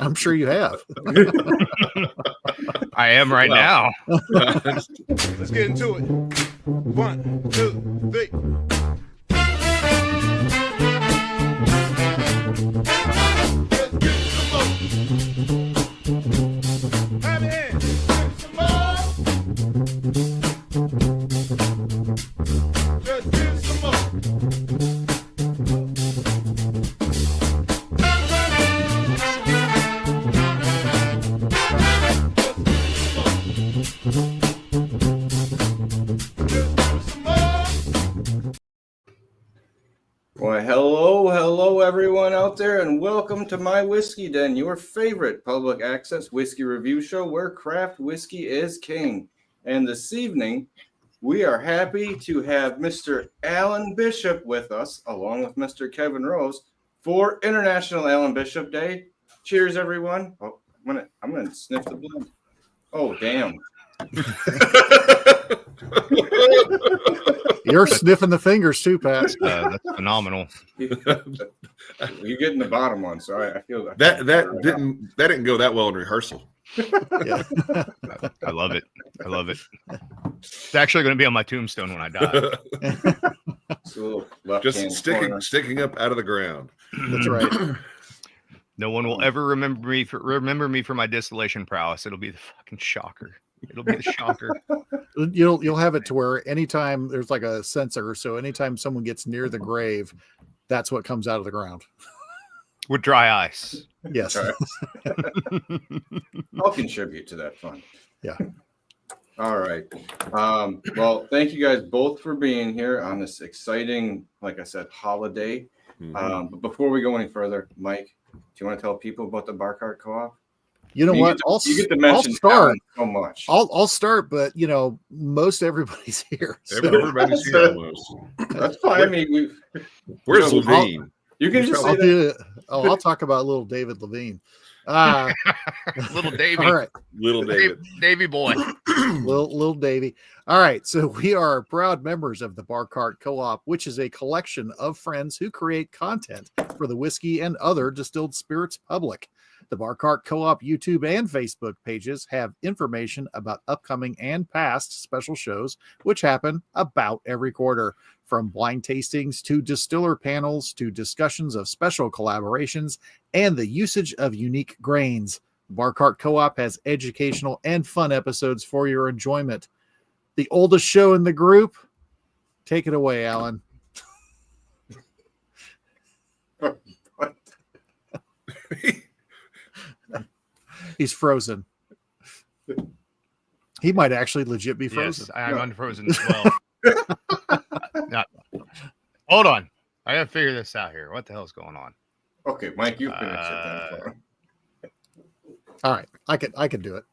I'm sure you have. I am right now. Let's get into it. 1, 2, 3. Well, hello, everyone out there, and welcome to My Whiskey Den, your favorite public access whiskey review show where craft whiskey is king. And this evening, we are happy to have Mr. Alan Bishop with us, along with Mr. Kevin Rose, for International Alan Bishop Day. Cheers, everyone. Oh, I'm gonna sniff the blend. Oh, damn. You're sniffing the fingers too, Pat. That's phenomenal. You're getting the bottom one, so I feel that didn't go that well in rehearsal. Yeah. I love it. I love it. It's actually going to be on my tombstone when I die. Just sticking up out of the ground. That's right. No one will ever remember me for my distillation prowess. It'll be the fucking shocker. It'll be the shocker. You'll have it to where anytime there's like a sensor, so anytime someone gets near the grave, that's what comes out of the ground. With dry ice. Yes. I'll contribute to that fund. Yeah. All right. Well, thank you guys both for being here on this exciting, like I said, holiday. Mm-hmm. But before we go any further, Mike, do you want to tell people about the Bar Cart Co-op? You know what? You get to mention start so much. I'll start, but most everybody's here. So. Everybody's here almost. That's fine. I mean, where's Levine? You can just say that. I'll talk about little David Levine. Little Davy. All right. Little David. Davy boy. little Davy. All right. So we are proud members of the Bar Cart Co-op, which is a collection of friends who create content for the whiskey and other distilled spirits public. The Bar Cart Co-op YouTube and Facebook pages have information about upcoming and past special shows, which happen about every quarter. From blind tastings to distiller panels to discussions of special collaborations and the usage of unique grains. The Bar Cart Co-op has educational and fun episodes for your enjoyment. The oldest show in the group. Take it away, Alan. He's frozen. He might actually legit be frozen. Yes, I'm unfrozen as well. Hold on. I gotta figure this out here. What the hell's going on? Okay, Mike, you finish it then. All right, I can do it.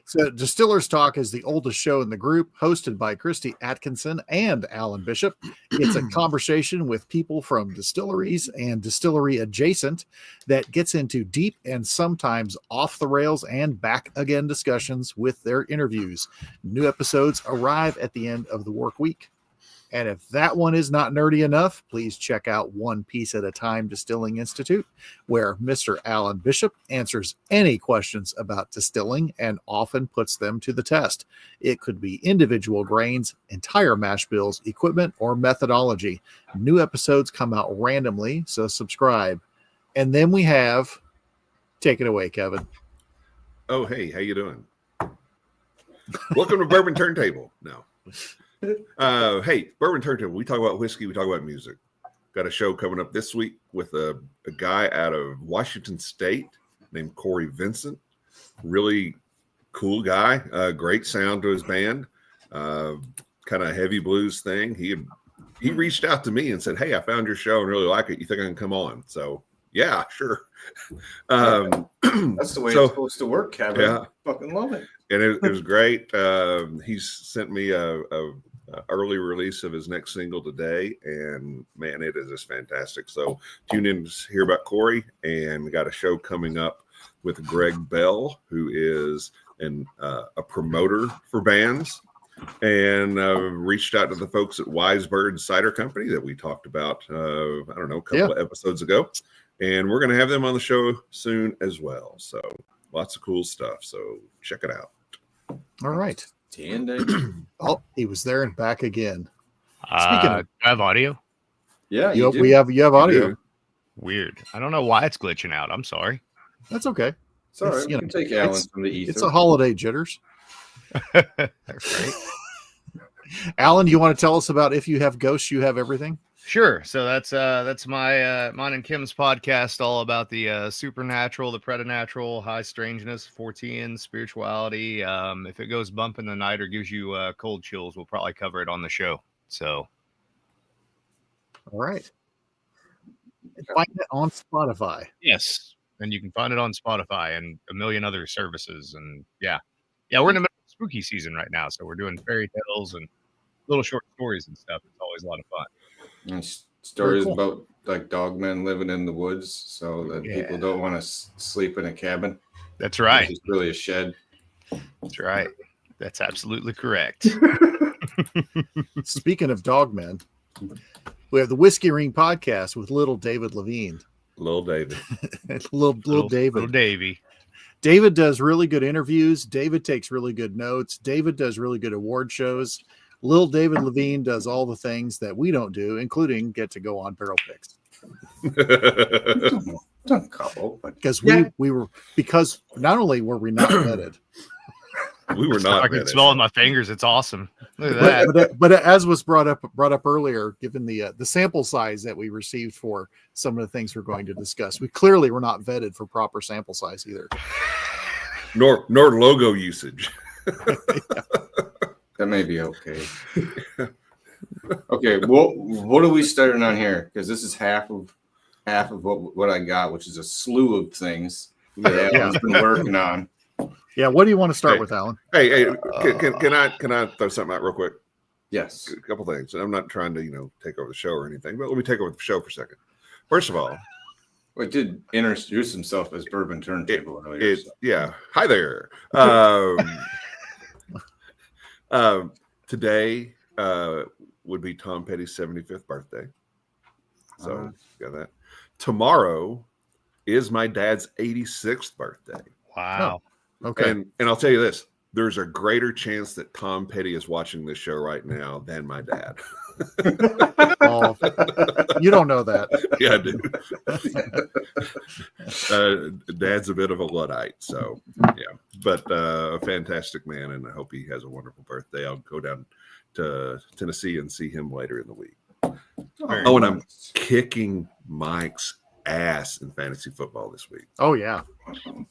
So Distillers Talk is the oldest show in the group, hosted by Christy Atkinson and Alan Bishop. It's a conversation with people from distilleries and distillery adjacent that gets into deep and sometimes off the rails and back again discussions with their interviews. New episodes arrive at the end of the work week. And if that one is not nerdy enough, please check out One Piece at a Time Distilling Institute, where Mr. Alan Bishop answers any questions about distilling and often puts them to the test. It could be individual grains, entire mash bills, equipment, or methodology. New episodes come out randomly, so subscribe. And then we have, take it away, Kevin. Oh, hey, how you doing? Welcome to Bourbon Turntable. No. Hey, Bourbon Turntable. We talk about whiskey. We talk about music. Got a show coming up this week with a guy out of Washington State named Corey Vincent. Really cool guy. Great sound to his band. Kind of heavy blues thing. He reached out to me and said, "Hey, I found your show and really like it. You think I can come on?" So yeah, sure. That's the way it's supposed to work, Kevin. Yeah. Fucking love it. And it was great. He's sent me a early release of his next single today, and man, it is just fantastic. So tune in to hear about Corey, and we got a show coming up with Greg Bell, who is a promoter for bands, and reached out to the folks at Wise Bird Cider Company that we talked about, a couple of episodes ago. and we're going to have them on the show soon as well. So lots of cool stuff. So check it out. All right. 10 days. Oh, he was there and back again. Speaking of, I have audio. Yeah, You do. you have audio. Weird. I don't know why it's glitching out. I'm sorry. That's okay. It's all It's, right. you We know, can take Alan it's- from the ether. It's a holiday jitters. That's right. Alan, you want to tell us about If You Have Ghosts, You Have Everything? Sure. So that's my mine and Kim's podcast, all about the supernatural, the preternatural, high strangeness, 14, spirituality. If it goes bump in the night or gives you cold chills, we'll probably cover it on the show. So All right. And find it on Spotify. yes, and you can find it on Spotify and a million other services. And yeah, we're in the middle of spooky season right now, so we're doing fairy tales and little short stories and stuff. It's always a lot of fun. And stories Very cool. about like dogmen living in the woods, so that people don't want to sleep in a cabin. That's right. It's really a shed. That's right. That's absolutely correct. Speaking of dogmen, we have the Whiskey Ring podcast with little David Levine. Little David. little David. Little Davey. David does really good interviews. David takes really good notes. David does really good award shows. Little David Levine does all the things that we don't do, including get to go on barrel picks. Done a couple, but Because Yeah. because not only were we not vetted, We were not. I can vetted. smell it in my fingers. It's awesome. Look at that. but as was brought up earlier, given the sample size that we received for some of the things we're going to discuss, we clearly were not vetted for proper sample size either. Nor logo usage. that may be okay. Okay, what are we starting on here? Because this is half of what I got, which is a slew of things that Alan's been working on. Yeah, what do you want to start with, Alan? Hey, can I throw something out real quick? Yes. A couple things. I'm not trying to take over the show or anything, but let me take over the show for a second. First of all, Well, it did introduce himself as Bourbon Turntable earlier. So. yeah. Hi there. Today would be Tom Petty's 75th birthday. So got that. Tomorrow is my dad's 86th birthday. Wow. Okay. And I'll tell you this, there's a greater chance that Tom Petty is watching this show right now than my dad. Oh, you don't know that. Yeah, I do. Dad's a bit of a Luddite, so yeah, but a fantastic man, and I hope he has a wonderful birthday. I'll go down to Tennessee and see him later in the week. Oh, and I'm kicking Mike's ass in fantasy football this week. Oh yeah.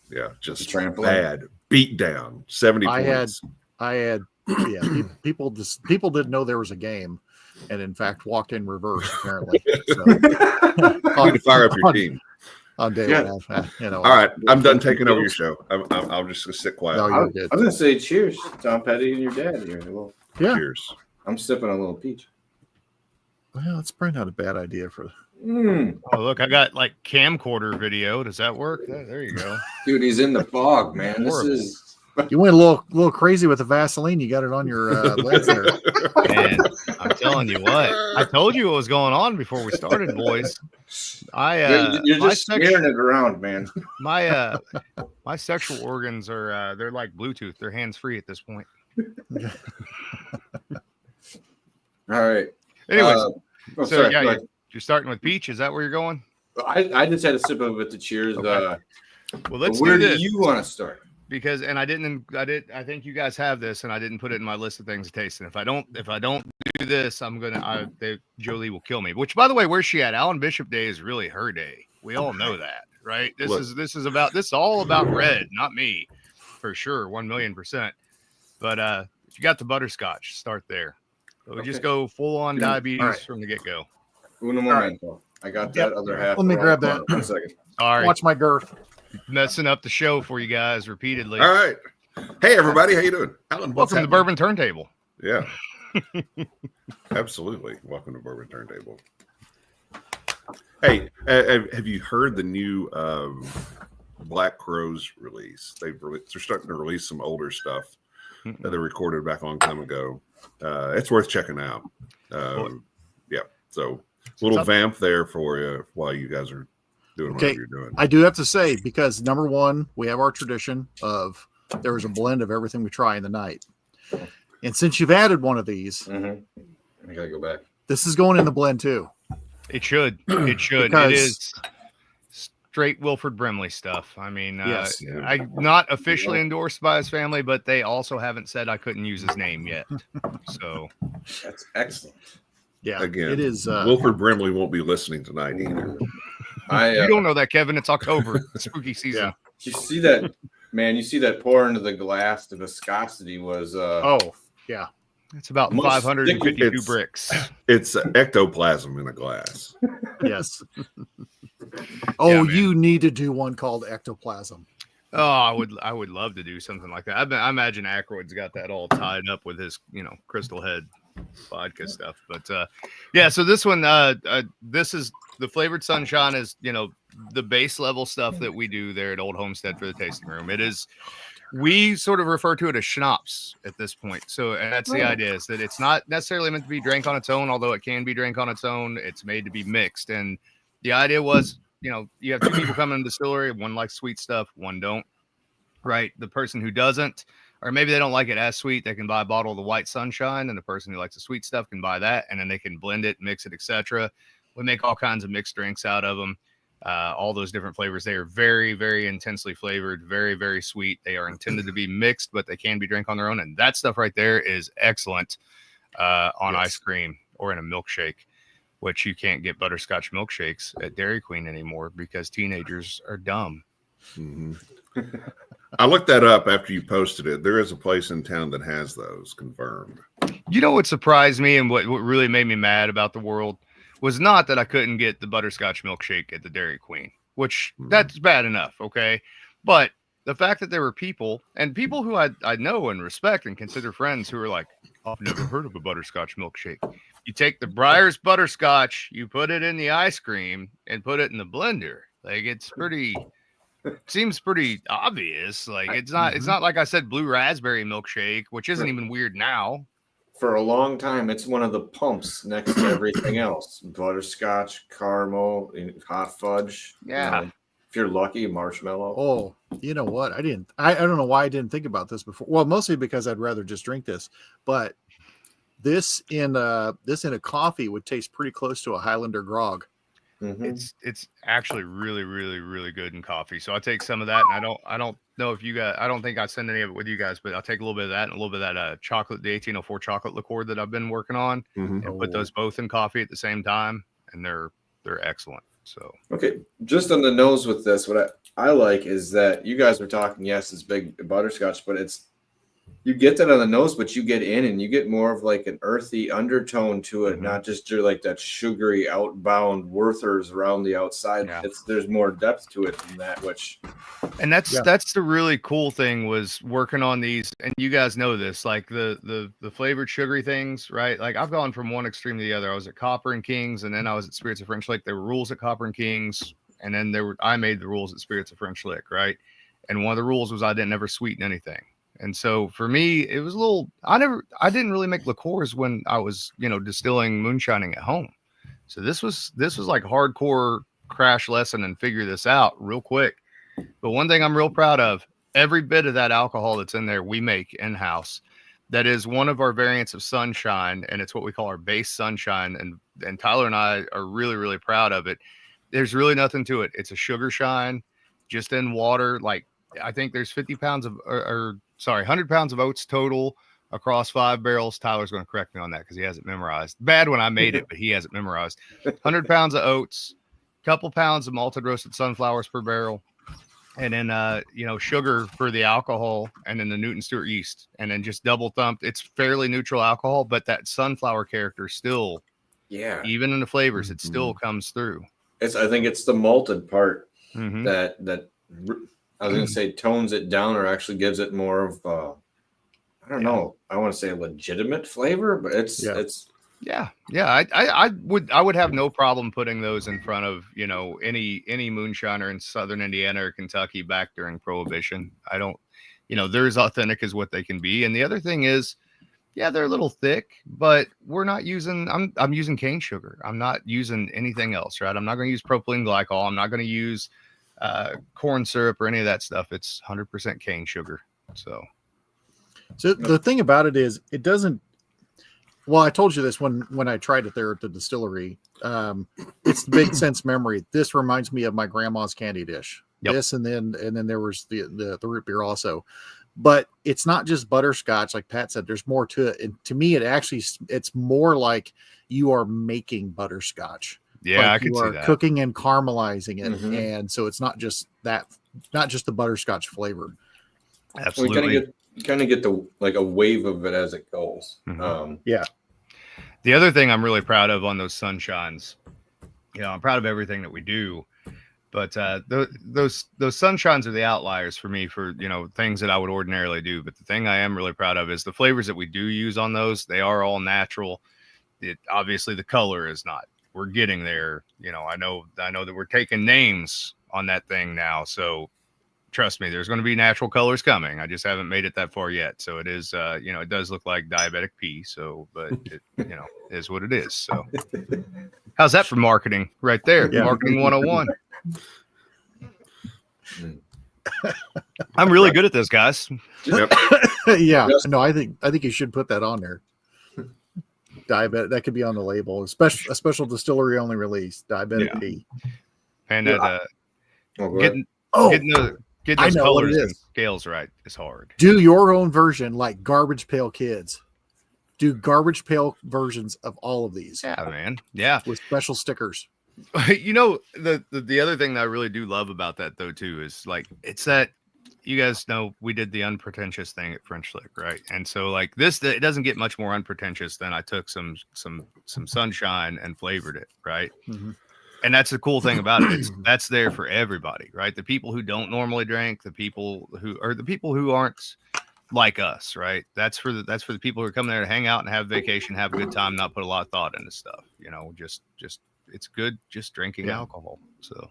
Yeah, just Trampling. bad beat down, 70 points. I had people didn't know there was a game, and in fact walked in reverse apparently. So, You need to fire up your team. on day Yeah. one, All right, I'm done taking over your show. I'm just gonna sit quiet. No, I you're was good. going to say cheers, Tom Petty and your dad here. Well, Yeah. Cheers. I'm sipping a little peach. Well, it's probably not a bad idea for. Oh, look, I got like camcorder video. Does that work? There you go. Dude, he's in the fog, man. This Horrible. is You went a little crazy with the Vaseline. You got it on your legs there. Man, I'm telling you what. I told you what was going on before we started, boys. you're my just smearing it around, man. my sexual organs are they're like Bluetooth. They're hands free at this point. All right. Anyways, So so yeah, go ahead. you're starting with peach. Is that where you're going? I just had a sip of it to cheers. Okay. Well, let's where do do this. you want to start? Because I think you guys have this, and I didn't put it in my list of things to taste. And if I don't do this, Jolie will kill me. Which, by the way, where's she at? Alan Bishop Day is really her day. We all know that, right? This is all about red, not me, for sure, 1,000,000%. But if you got the butterscotch, start there. So we just go full on diabetes from the get go. Uno momento. I got that other half. Let me grab that. 1 second. All right, Watch my girth. messing up the show for you guys repeatedly. All right. Hey, everybody. How you doing? Alan, what's Welcome to the happening? Bourbon Turntable. Yeah. Absolutely. Welcome to Bourbon Turntable. Hey, have you heard the new Black Crowes release? They're starting to release some older stuff that they recorded back a long time ago. It's worth checking out. Yeah. So a little vamp there for you while you guys are doing Okay. whatever you're doing. I do have to say, because number one, we have our tradition of there is a blend of everything we try in the night. And since you've added one of these, I gotta go back. this is going in the blend too. It should. It should. Because- It is straight Wilford Brimley stuff. I mean, Yes. I'm not officially endorsed by his family, but they also haven't said I couldn't use his name yet. So That's excellent. Yeah, Again, it is. Wilford Brimley won't be listening tonight either. you don't know that, Kevin. It's October, spooky season. Yeah. You see that, man? You see that pour into the glass. The viscosity was. Yeah. It's about Most 552 it's- bricks. It's ectoplasm in a glass. Yes. man. You need to do one called ectoplasm. Oh, I would love to do something like that. I imagine Aykroyd's got that all tied up with his, Crystal Head vodka stuff. But yeah, so this one, this is the flavored sunshine is, the base level stuff that we do there at Old Homestead for the tasting room. It is, we sort of refer to it as schnapps at this point. So, and that's the idea, is that it's not necessarily meant to be drank on its own, although it can be drank on its own. It's made to be mixed. And the idea was, you have two people come in the distillery. One likes sweet stuff, one don't. Right? The person who doesn't, or maybe they don't like it as sweet, they can buy a bottle of the white sunshine, and the person who likes the sweet stuff can buy that, and then they can blend it, mix it, etc. We make all kinds of mixed drinks out of them. All those different flavors. They are very, very intensely flavored, very, very sweet. They are intended to be mixed, but they can be drank on their own. And that stuff right there is excellent on ice cream or in a milkshake, which you can't get butterscotch milkshakes at Dairy Queen anymore because teenagers are dumb. Mm-hmm. I looked that up after you posted it. There is a place in town that has those confirmed. You know what surprised me and what really made me mad about the world was not that I couldn't get the butterscotch milkshake at the Dairy Queen, which that's bad enough, okay? But the fact that there were people who I know and respect and consider friends who are like, I've never heard of a butterscotch milkshake. You take the Breyers butterscotch, you put it in the ice cream, and put it in the blender. Like, seems pretty obvious. Like, it's not like I said blue raspberry milkshake, which isn't even weird now. For a long time, it's one of the pumps next to everything else. Butterscotch, caramel, hot fudge. Yeah. If you're lucky, marshmallow. Oh, you know what? I don't know why I didn't think about this before. Well, mostly because I'd rather just drink this. But this in a coffee would taste pretty close to a Highlander grog. Mm-hmm. It's actually really, really, really good in coffee. So I'll take some of that, and I don't know if you guys, I don't think I send any of it with you guys, but I'll take a little bit of that and a little bit of that chocolate, the 1804 chocolate liqueur that I've been working on, and put those both in coffee at the same time, and they're excellent. So okay, just on the nose with this, what I like is that you guys were talking. Yes, it's big butterscotch, but you get that on the nose, but you get in and you get more of like an earthy undertone to it, not just like that sugary outbound Werther's around the outside. Yeah. There's more depth to it than that, and that's the really cool thing was working on these, and you guys know this, like the flavored sugary things, right? Like I've gone from one extreme to the other. I was at Copper and Kings, and then I was at Spirits of French Lick. There were rules at Copper and Kings, and then I made the rules at Spirits of French Lick, right? And one of the rules was I didn't ever sweeten anything. And so for me, it was a little, I didn't really make liqueurs when I was, distilling moonshining at home. So this was like hardcore crash lesson and figure this out real quick. But one thing I'm real proud of, every bit of that alcohol that's in there, we make in-house. That is one of our variants of sunshine. And it's what we call our base sunshine. And Tyler and I are really, really proud of it. There's really nothing to it. It's a sugar shine just in water. Like I think there's 50 pounds of, 100 pounds of oats total across 5 barrels. Tyler's going to correct me on that because he hasn't memorized. Bad when I made it, but he hasn't memorized. 100 pounds of oats, couple pounds of malted roasted sunflowers per barrel, and then sugar for the alcohol, and then the Newton Stewart yeast, and then just double thumped. It's fairly neutral alcohol, but that sunflower character still, even in the flavors, it still comes through. I think it's the malted part Mm-hmm. that I was going to say tones it down or actually gives it more of, I don't know. I want to say a legitimate flavor, but it's. I would have no problem putting those in front of, any moonshiner in Southern Indiana or Kentucky back during Prohibition. I don't, they're as authentic as what they can be. And the other thing is, yeah, they're a little thick, but we're not using. I'm using cane sugar. I'm not using anything else, right? I'm not going to use propylene glycol. I'm not going to use corn syrup or any of that stuff. It's 100% cane sugar. So the thing about it is, it doesn't. Well, I told you this when I tried it there at the distillery. It's the big sense memory. This reminds me of my grandma's candy dish. Yep. This and then there was the root beer also. But it's not just butterscotch, like Pat said. There's more to it. And to me, it's more like you are making butterscotch. Yeah, like I can you see are that. cooking and caramelizing it, Mhm. and so it's not just the butterscotch flavor. Absolutely. You kind of get the like a wave of it as it goes. Mhm. Yeah. The other thing I'm really proud of on those sunshines, I'm proud of everything that we do, but those sunshines are the outliers for me for, things that I would ordinarily do. But the thing I am really proud of is the flavors that we do use on those. They are all natural. Obviously the color is not. We're getting there. I know that we're taking names on that thing now. So trust me, there's going to be natural colors coming. I just haven't made it that far yet. So it is, it does look like diabetic pee. So, but it, is what it is. So how's that for marketing right there? Yeah. Marketing 101. I'm really good at this, guys. Yep. Yeah. Yes. No, I think you should put that on there. Diabetic, that could be on the label. A special distillery only release, diabetic Yeah. pee. And Yeah. getting I those know what it colors and is. scales right is hard. Do your own version, like Garbage Pail Kids. Do Garbage Pail versions of all of these. Yeah, man. Yeah. With special stickers. The other thing that I really do love about that though too is like it's that you guys know we did the unpretentious thing at French Lick, right? And so like this, it doesn't get much more unpretentious than I took some sunshine and flavored it, right? Mm-hmm. And that's the cool thing about it. That's there for everybody, right? The people who don't normally drink, the people who aren't like us, right? That's for the people who are coming there to hang out and have vacation, have a good time, not put a lot of thought into stuff. Just it's good just drinking alcohol. So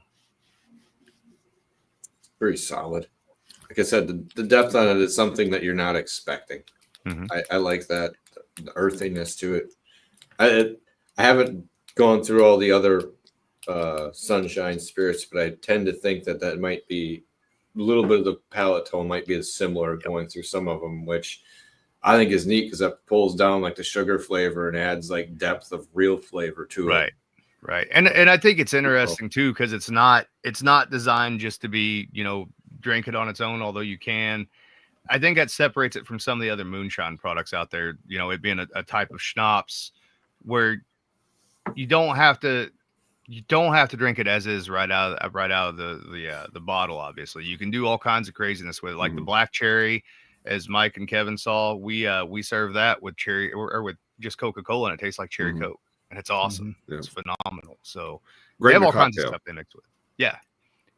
Very solid. Like I said, the depth on it is something that you're not expecting. Mhm. I like that, the earthiness to it. I haven't gone through all the other sunshine spirits, but I tend to think that might be a little bit of the palate tone might be similar going through some of them, which I think is neat because that pulls down like the sugar flavor and adds like depth of real flavor to it. Right. And I think it's interesting too, because it's not designed just to be, drink it on its own, although you can. I think that separates it from some of the other moonshine products out there, it being a type of schnapps where you don't have to drink it as is right out of the bottle. Obviously, you can do all kinds of craziness with it, like the black cherry, as Mike and Kevin saw. We serve that with cherry or with just Coca-Cola, and it tastes like cherry Coke, and it's awesome. Yeah. It's phenomenal. So Great they have in a all kinds of cocktail. stuff they mix with. Yeah,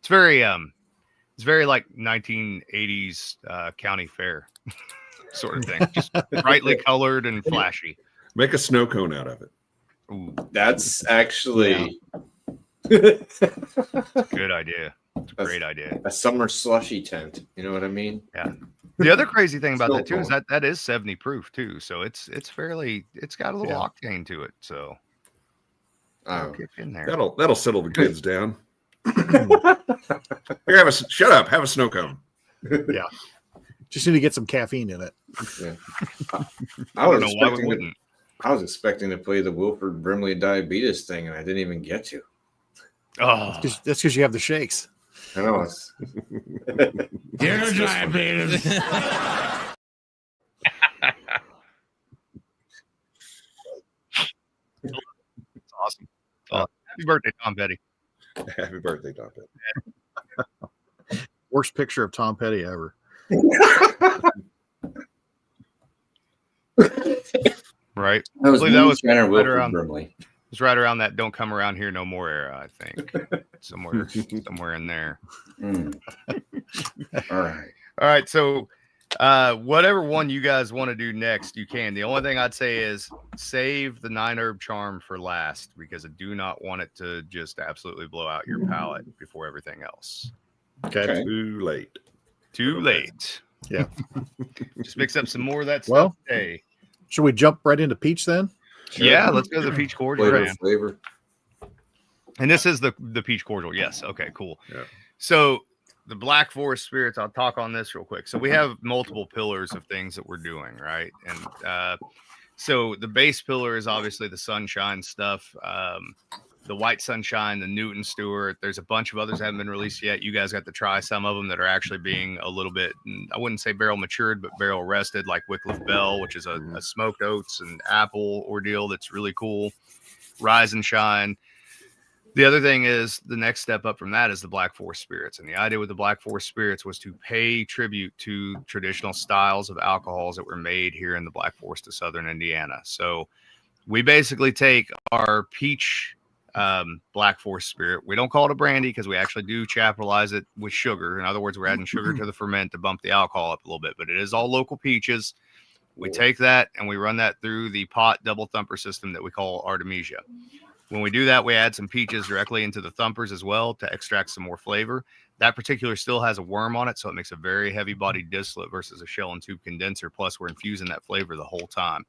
it's very like 1980s county fair sort of thing, just brightly colored and flashy. Make a snow cone out of it. Ooh, That's actually good idea. It's a great idea. a summer slushy tent. You know what I mean? Yeah. The other crazy thing about Snow that too is cone. that is 70 proof too. So it's got a little octane to it. So Oh. kick in there. That'll settle the kids down. Here, shut up. Have a snow cone. Yeah. Just need to get some caffeine in it. Yeah. I don't know why we wouldn't. I was expecting to play the Wilford Brimley diabetes thing, and I didn't even get to. Oh, That's because you have the shakes. I know it's. You're diabetes. it's awesome. Happy birthday, Tom Petty. Happy birthday, Tom Petty. Worst picture of Tom Petty ever. Right. That was I believe that was Moonshiner right Wilford around- Brimley. It was right around that "Don't Come Around Here No More" era, I think. somewhere in there. Mm. All right. All right, so whatever one you guys want to do next, you can. The only thing I'd say is save the 9-herb charm for last, because I do not want it to just absolutely blow out your palate before everything else. Okay. Too late. Too late. Yeah. Just mix up some more of that stuff Well, today. Should we jump right into peach then? Yeah, let's go to the peach cordial. Flavor. And this is the peach cordial. Yes. Okay, cool. Yeah. So the Black Forest spirits, I'll talk on this real quick. So we have multiple pillars of things that we're doing, right? And so the base pillar is obviously the sunshine stuff, the white sunshine, the Newton Stewart. There's a bunch of others that haven't been released yet. You guys got to try some of them that are actually being a little bit, I wouldn't say barrel matured, but barrel rested, like Wycliffe Bell, which is a smoked oats and apple ordeal that's really cool. Rise and Shine. The other thing is the next step up from that is the Black Forest spirits. And the idea with the Black Forest spirits was to pay tribute to traditional styles of alcohols that were made here in the Black Forest of Southern Indiana. So we basically take our peach Black Forest spirit. We don't call it a brandy because we actually do chaptalize it with sugar. In other words, we're adding sugar to the ferment to bump the alcohol up a little bit, but it is all local peaches. We take that and we run that through the pot double thumper system that we call Artemisia. When we do that, we add some peaches directly into the thumpers as well to extract some more flavor. That particular still has a worm on it, so it makes a very heavy bodied distillate versus a shell and tube condenser. Plus, we're infusing that flavor the whole time.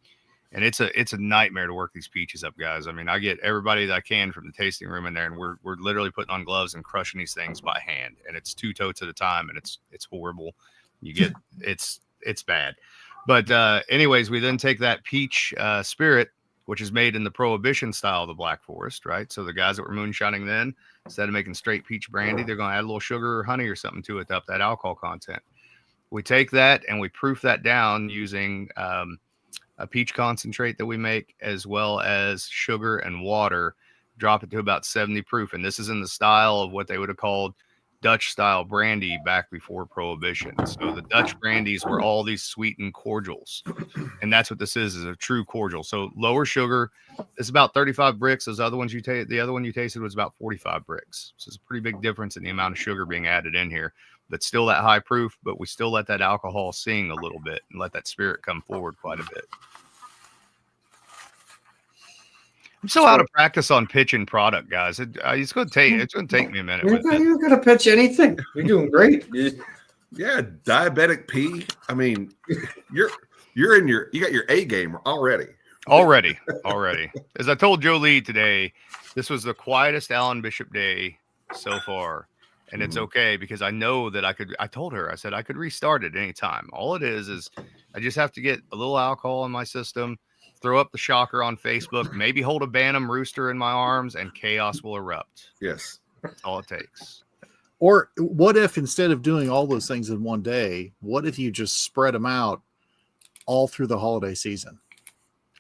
And it's a nightmare to work these peaches up, guys. I mean, I get everybody that I can from the tasting room in there, and we're literally putting on gloves and crushing these things by hand. And it's 2 totes at a time, and it's horrible. You get it's bad. But anyways, we then take that peach spirit, which is made in the Prohibition style of the Black Forest, right? So the guys that were moonshining then, instead of making straight peach brandy, they're going to add a little sugar or honey or something to it to up that alcohol content. We take that and we proof that down using a peach concentrate that we make, as well as sugar and water, drop it to about 70 proof. And this is in the style of what they would have called Dutch style brandy back before Prohibition. So the Dutch brandies were all these sweetened cordials, and that's what this is a true cordial. So lower sugar. It's about 35 bricks. Those other ones the other one you tasted was about 45 bricks. So it's a pretty big difference in the amount of sugar being added in here, but still that high proof, but we still let that alcohol sing a little bit and let that spirit come forward quite a bit. I'm so out of practice on pitching product, guys. It's going to take me a minute. You're not going to pitch anything. You're doing great. Yeah, diabetic P. I mean, you got your A game already. Already. As I told Jolie today, this was the quietest Alan Bishop day so far. And it's okay because I know that I told her, I said I could restart at any time. All it is I just have to get a little alcohol in my system, throw up the shocker on Facebook, maybe hold a Bantam rooster in my arms, and chaos will erupt. Yes. That's all it takes. Or what if instead of doing all those things in one day, what if you just spread them out all through the holiday season?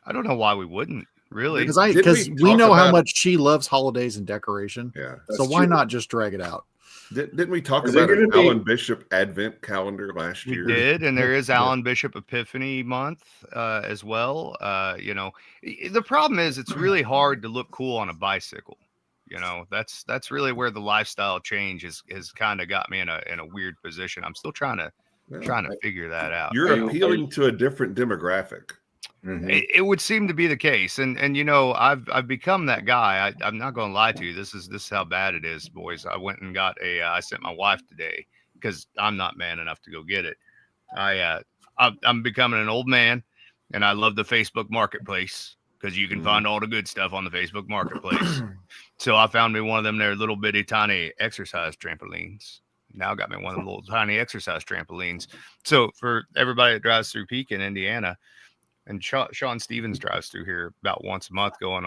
I don't know why we wouldn't, really. Because we know how much she loves holidays and decoration. Yeah. So why not just drag it out? Didn't we talk about an Alan Bishop Advent calendar last year? We did, and there is Alan Bishop Epiphany month as well. The problem is it's really hard to look cool on a bicycle. That's really where the lifestyle change has kind of got me in a weird position. I'm still trying to figure that out. You're appealing to a different demographic. Mm-hmm. It would seem to be the case, and I've become that guy. I'm not going to lie to you. This is how bad it is, boys. I went and got I sent my wife today because I'm not man enough to go get it. I'm becoming an old man, and I love the Facebook Marketplace because you can find all the good stuff on the Facebook Marketplace. So I found me one of them there little bitty tiny exercise trampolines. Now got me one of the little tiny exercise trampolines. So for everybody that drives through Pekin, Indiana. And Sean Stevens drives through here about once a month going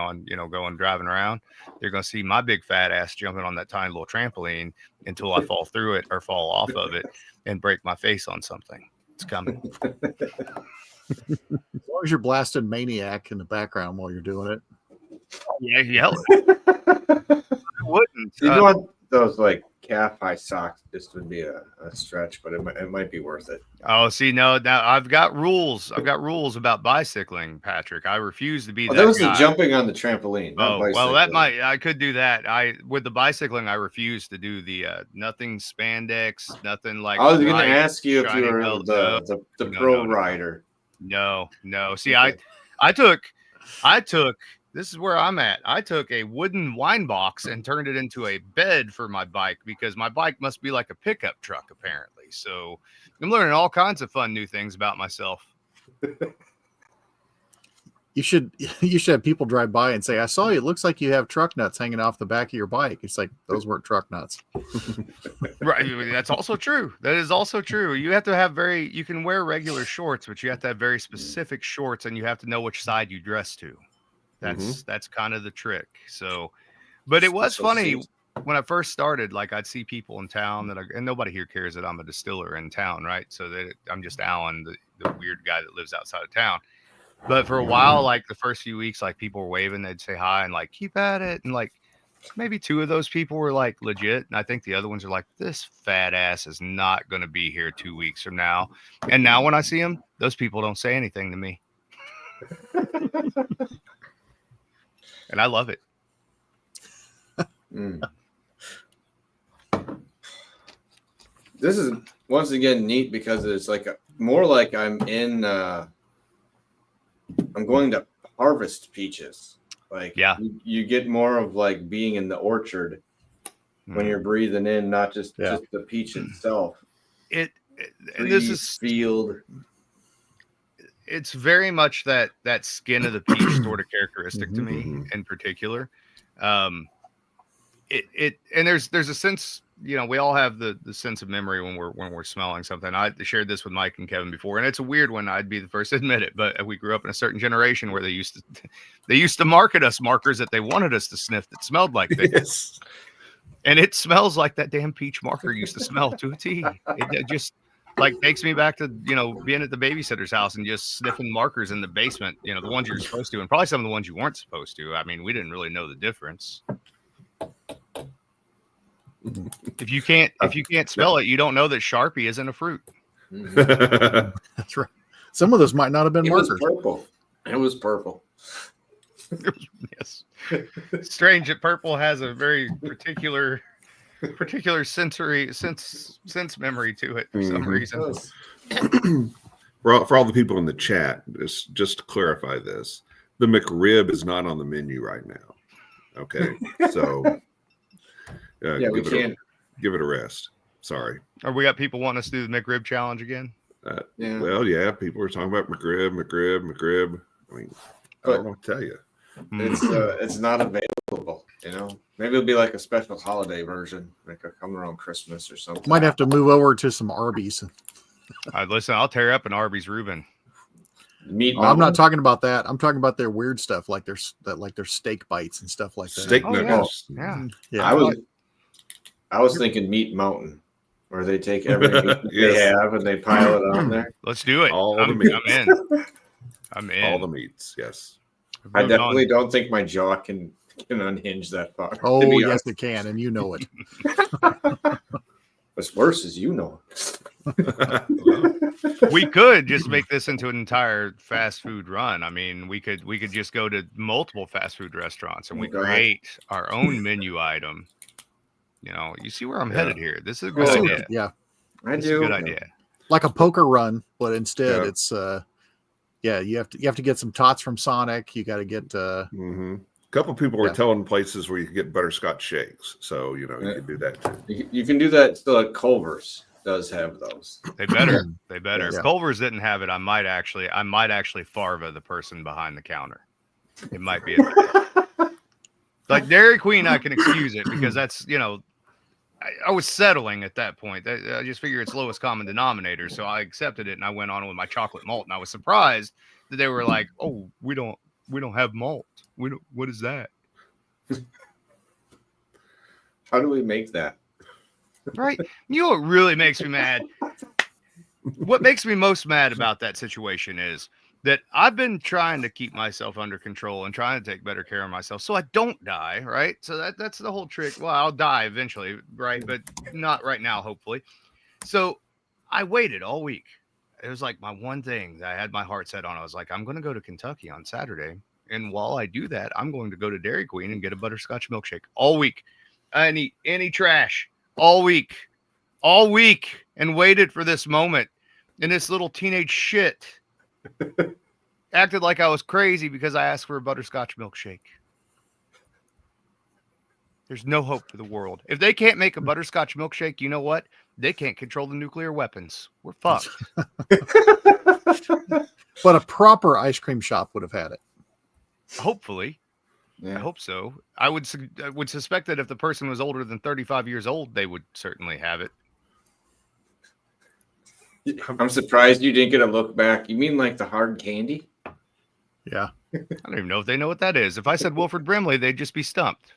driving around. They're going to see my big fat ass jumping on that tiny little trampoline until I fall through it or fall off of it and break my face on something. It's coming. As long as you're blasting Maniac in the background while you're doing it. Yeah, yell it. I wouldn't. You want those like calf high socks? This would be a stretch, but it might be worth it. Oh, see, no, now I've got rules. I've got rules about bicycling, Patrick. I refuse to be that was guy. the jumping on the trampoline. Oh, well, I could do that. With the bicycling, I refuse to do the nothing spandex, nothing like. I was going to ask you if you were the pro rider. No. See, I took. This is where I'm at. I took a wooden wine box and turned it into a bed for my bike because my bike must be like a pickup truck, apparently. So I'm learning all kinds of fun new things about myself. You should have people drive by and say, "I saw you. It looks like you have truck nuts hanging off the back of your bike." It's like those weren't truck nuts. Right. That's also true. That is also true. You have to have you can wear regular shorts, but you have to have very specific shorts, and you have to know which side you dress to. That's kind of the trick. So, but it was funny when I first started. Like I'd see people in town and nobody here cares that I'm a distiller in town, right? So that I'm just Alan, the weird guy that lives outside of town. But for a while, like the first few weeks, like people were waving, they'd say hi and like keep at it, and like maybe 2 of those people were like legit, and I think the other ones are like, this fat ass is not going to be here 2 weeks from now. And now when I see them, those people don't say anything to me, and I love it. This is once again neat because it's like more like I'm going to harvest peaches. Like, yeah, you get more of like being in the orchard when you're breathing in, not just the peach itself. And this is field. It's very much that skin of the peach sort of characteristic to me in particular. And there's a sense, you know, we all have the sense of memory when we're smelling something. I shared this with Mike and Kevin before, and it's a weird one. I'd be the first to admit it, but we grew up in a certain generation where they used to market us markers that they wanted us to sniff that smelled like this. Yes. And it smells like that damn peach marker used to smell to a T. It just like takes me back to, you know, being at the babysitter's house and just sniffing markers in the basement, you know, the ones you're supposed to, and probably some of the ones you weren't supposed to. I mean, we didn't really know the difference. If you can't smell it, you don't know that Sharpie isn't a fruit. That's right. Some of those might not have been markers. It was purple. Yes. Strange that purple has a very particular sense memory to it for some reason. For all the people in the chat, just to clarify this, the McRib is not on the menu right now. Okay, so we can't give it a rest. Sorry. Or we got people wanting us to do the McRib challenge again. Well, yeah, people are talking about McRib. I mean, I don't know what to tell you. It's not available. You know, maybe it'll be like a special holiday version, like come around Christmas or something. Might have to move over to some Arby's. Listen, I'll tear up an Arby's Reuben. I'm not talking about that. I'm talking about their weird stuff, like their steak bites and stuff like that. Steak nuggets. Yeah. I was thinking Meat Mountain, where they take every meat they have and they pile it on there. Let's do it. I'm in. I'm in. All the meats, yes. I definitely don't think my jaw can unhinge that far. Oh, yes, it can, and you know it. What's worse is you know it. We could just make this into an entire fast food run. I mean, we could just go to multiple fast food restaurants and we create our own menu item. You know, you see where I'm headed here. This is a good idea. Yeah, I do. It's a good idea. Like a poker run, but instead it's you have to get some tots from Sonic. You got to get a couple people were telling places where you can get butterscotch shakes, so you can do that too. You can do that still at Culver's. Does have those. They better. If Yeah. Culver's didn't have it, I might actually farva the person behind the counter. It might be like Dairy Queen. I can excuse it because that's, you know, I was settling at that point. I just figured it's lowest common denominator, so I accepted it and I went on with my chocolate malt. And I was surprised that they were like, "Oh, we don't have malt. What is that?" How do we make that? Right? You know what really makes me mad? What makes me most mad about that situation is that I've been trying to keep myself under control and trying to take better care of myself so I don't die, right? So that's the whole trick. Well, I'll die eventually, right? But not right now, hopefully. So I waited all week. It was like my one thing that I had my heart set on. I was like, I'm going to go to Kentucky on Saturday. And while I do that, I'm going to go to Dairy Queen and get a butterscotch milkshake all week. I didn't eat any trash all week, and waited for this moment. And this little teenage shit acted like I was crazy because I asked for a butterscotch milkshake. There's no hope for the world. If they can't make a butterscotch milkshake, you know what? They can't control the nuclear weapons. We're fucked. But a proper ice cream shop would have had it. Hopefully. Yeah. I hope so. I would suspect that if the person was older than 35 years old, they would certainly have it. I'm surprised you didn't get a look back. You mean like the hard candy? Yeah. I don't even know if they know what that is. If I said Wilford Brimley, they'd just be stumped.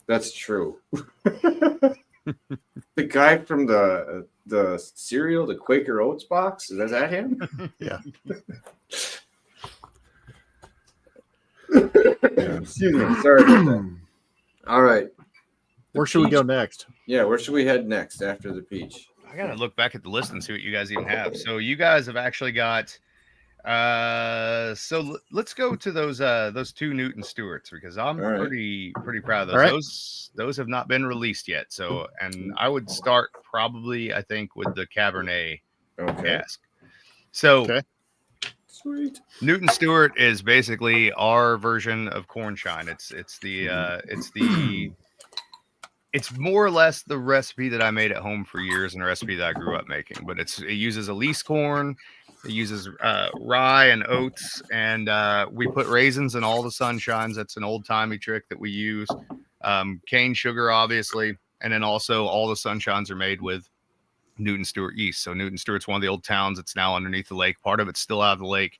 That's true. The guy from the cereal, the Quaker Oats box, is that him? Yeah. Excuse me. Sorry about that. All right. Where should we go next? Yeah, where should we head next after the peach? I gotta look back at the list and see what you guys even have. So you guys have actually got let's go to those two Newton Stewarts, because I'm pretty proud of those. Those have not been released yet. So, and I would start probably, I think, with the Cabernet cask. So Sweet. Newton Stewart is basically our version of Cornshine. It's more or less the recipe that I made at home for years and a recipe that I grew up making. But it uses Elise corn, it uses rye and oats, and we put raisins in all the sunshines. That's an old timey trick that we use. Cane sugar, obviously, and then also all the sunshines are made with Newton Stewart yeast. So Newton Stewart's one of the old towns. It's now underneath the lake. Part of it's still out of the lake.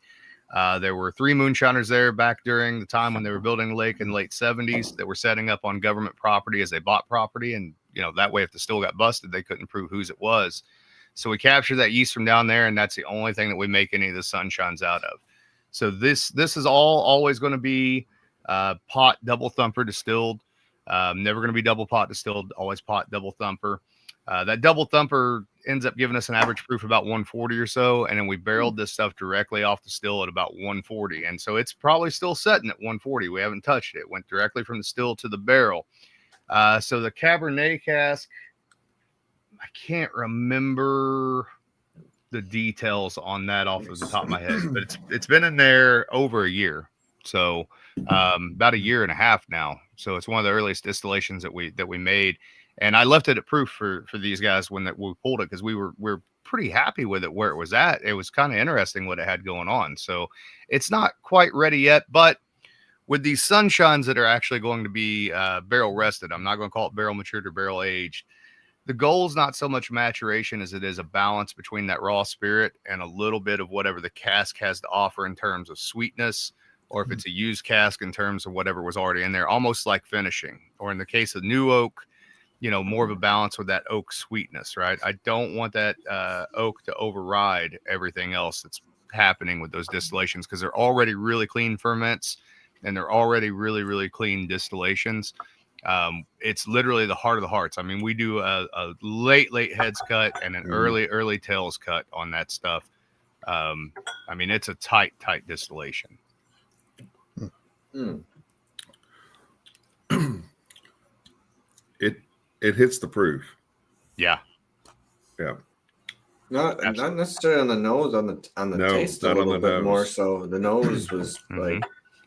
There were 3 moonshiners there back during the time when they were building the lake in the late 70s that were setting up on government property as they bought property. And, that way, if the still got busted, they couldn't prove whose it was. So we captured that yeast from down there, and that's the only thing that we make any of the sunshines out of. So this is always going to be pot double thumper distilled. Never going to be double pot distilled, always pot double thumper. That double thumper ends up giving us an average proof about 140 or so, and then we barreled this stuff directly off the still at about 140, and so it's probably still setting at 140. We haven't touched it. It went directly from the still to the barrel. So the Cabernet cask, I can't remember the details on that off of the top of my head, but it's been in there over a year, so about a year and a half now. So it's one of the earliest distillations that we made. And I left it at proof for these guys when we pulled it, because we're pretty happy with it where it was at. It was kind of interesting what it had going on. So it's not quite ready yet, but with these sunshines that are actually going to be barrel rested, I'm not going to call it barrel matured or barrel aged. The goal is not so much maturation as it is a balance between that raw spirit and a little bit of whatever the cask has to offer in terms of sweetness, or if it's a used cask in terms of whatever was already in there, almost like finishing. Or in the case of new oak, more of a balance with that oak sweetness, right? I don't want that oak to override everything else that's happening with those distillations, because they're already really clean ferments and they're already really, really clean distillations. It's literally the heart of the hearts. I mean, we do a late heads cut and an early tails cut on that stuff. I mean, it's a tight distillation. It hits the proof. Yeah. Not necessarily on the nose, on the taste a little bit more. So the nose was like,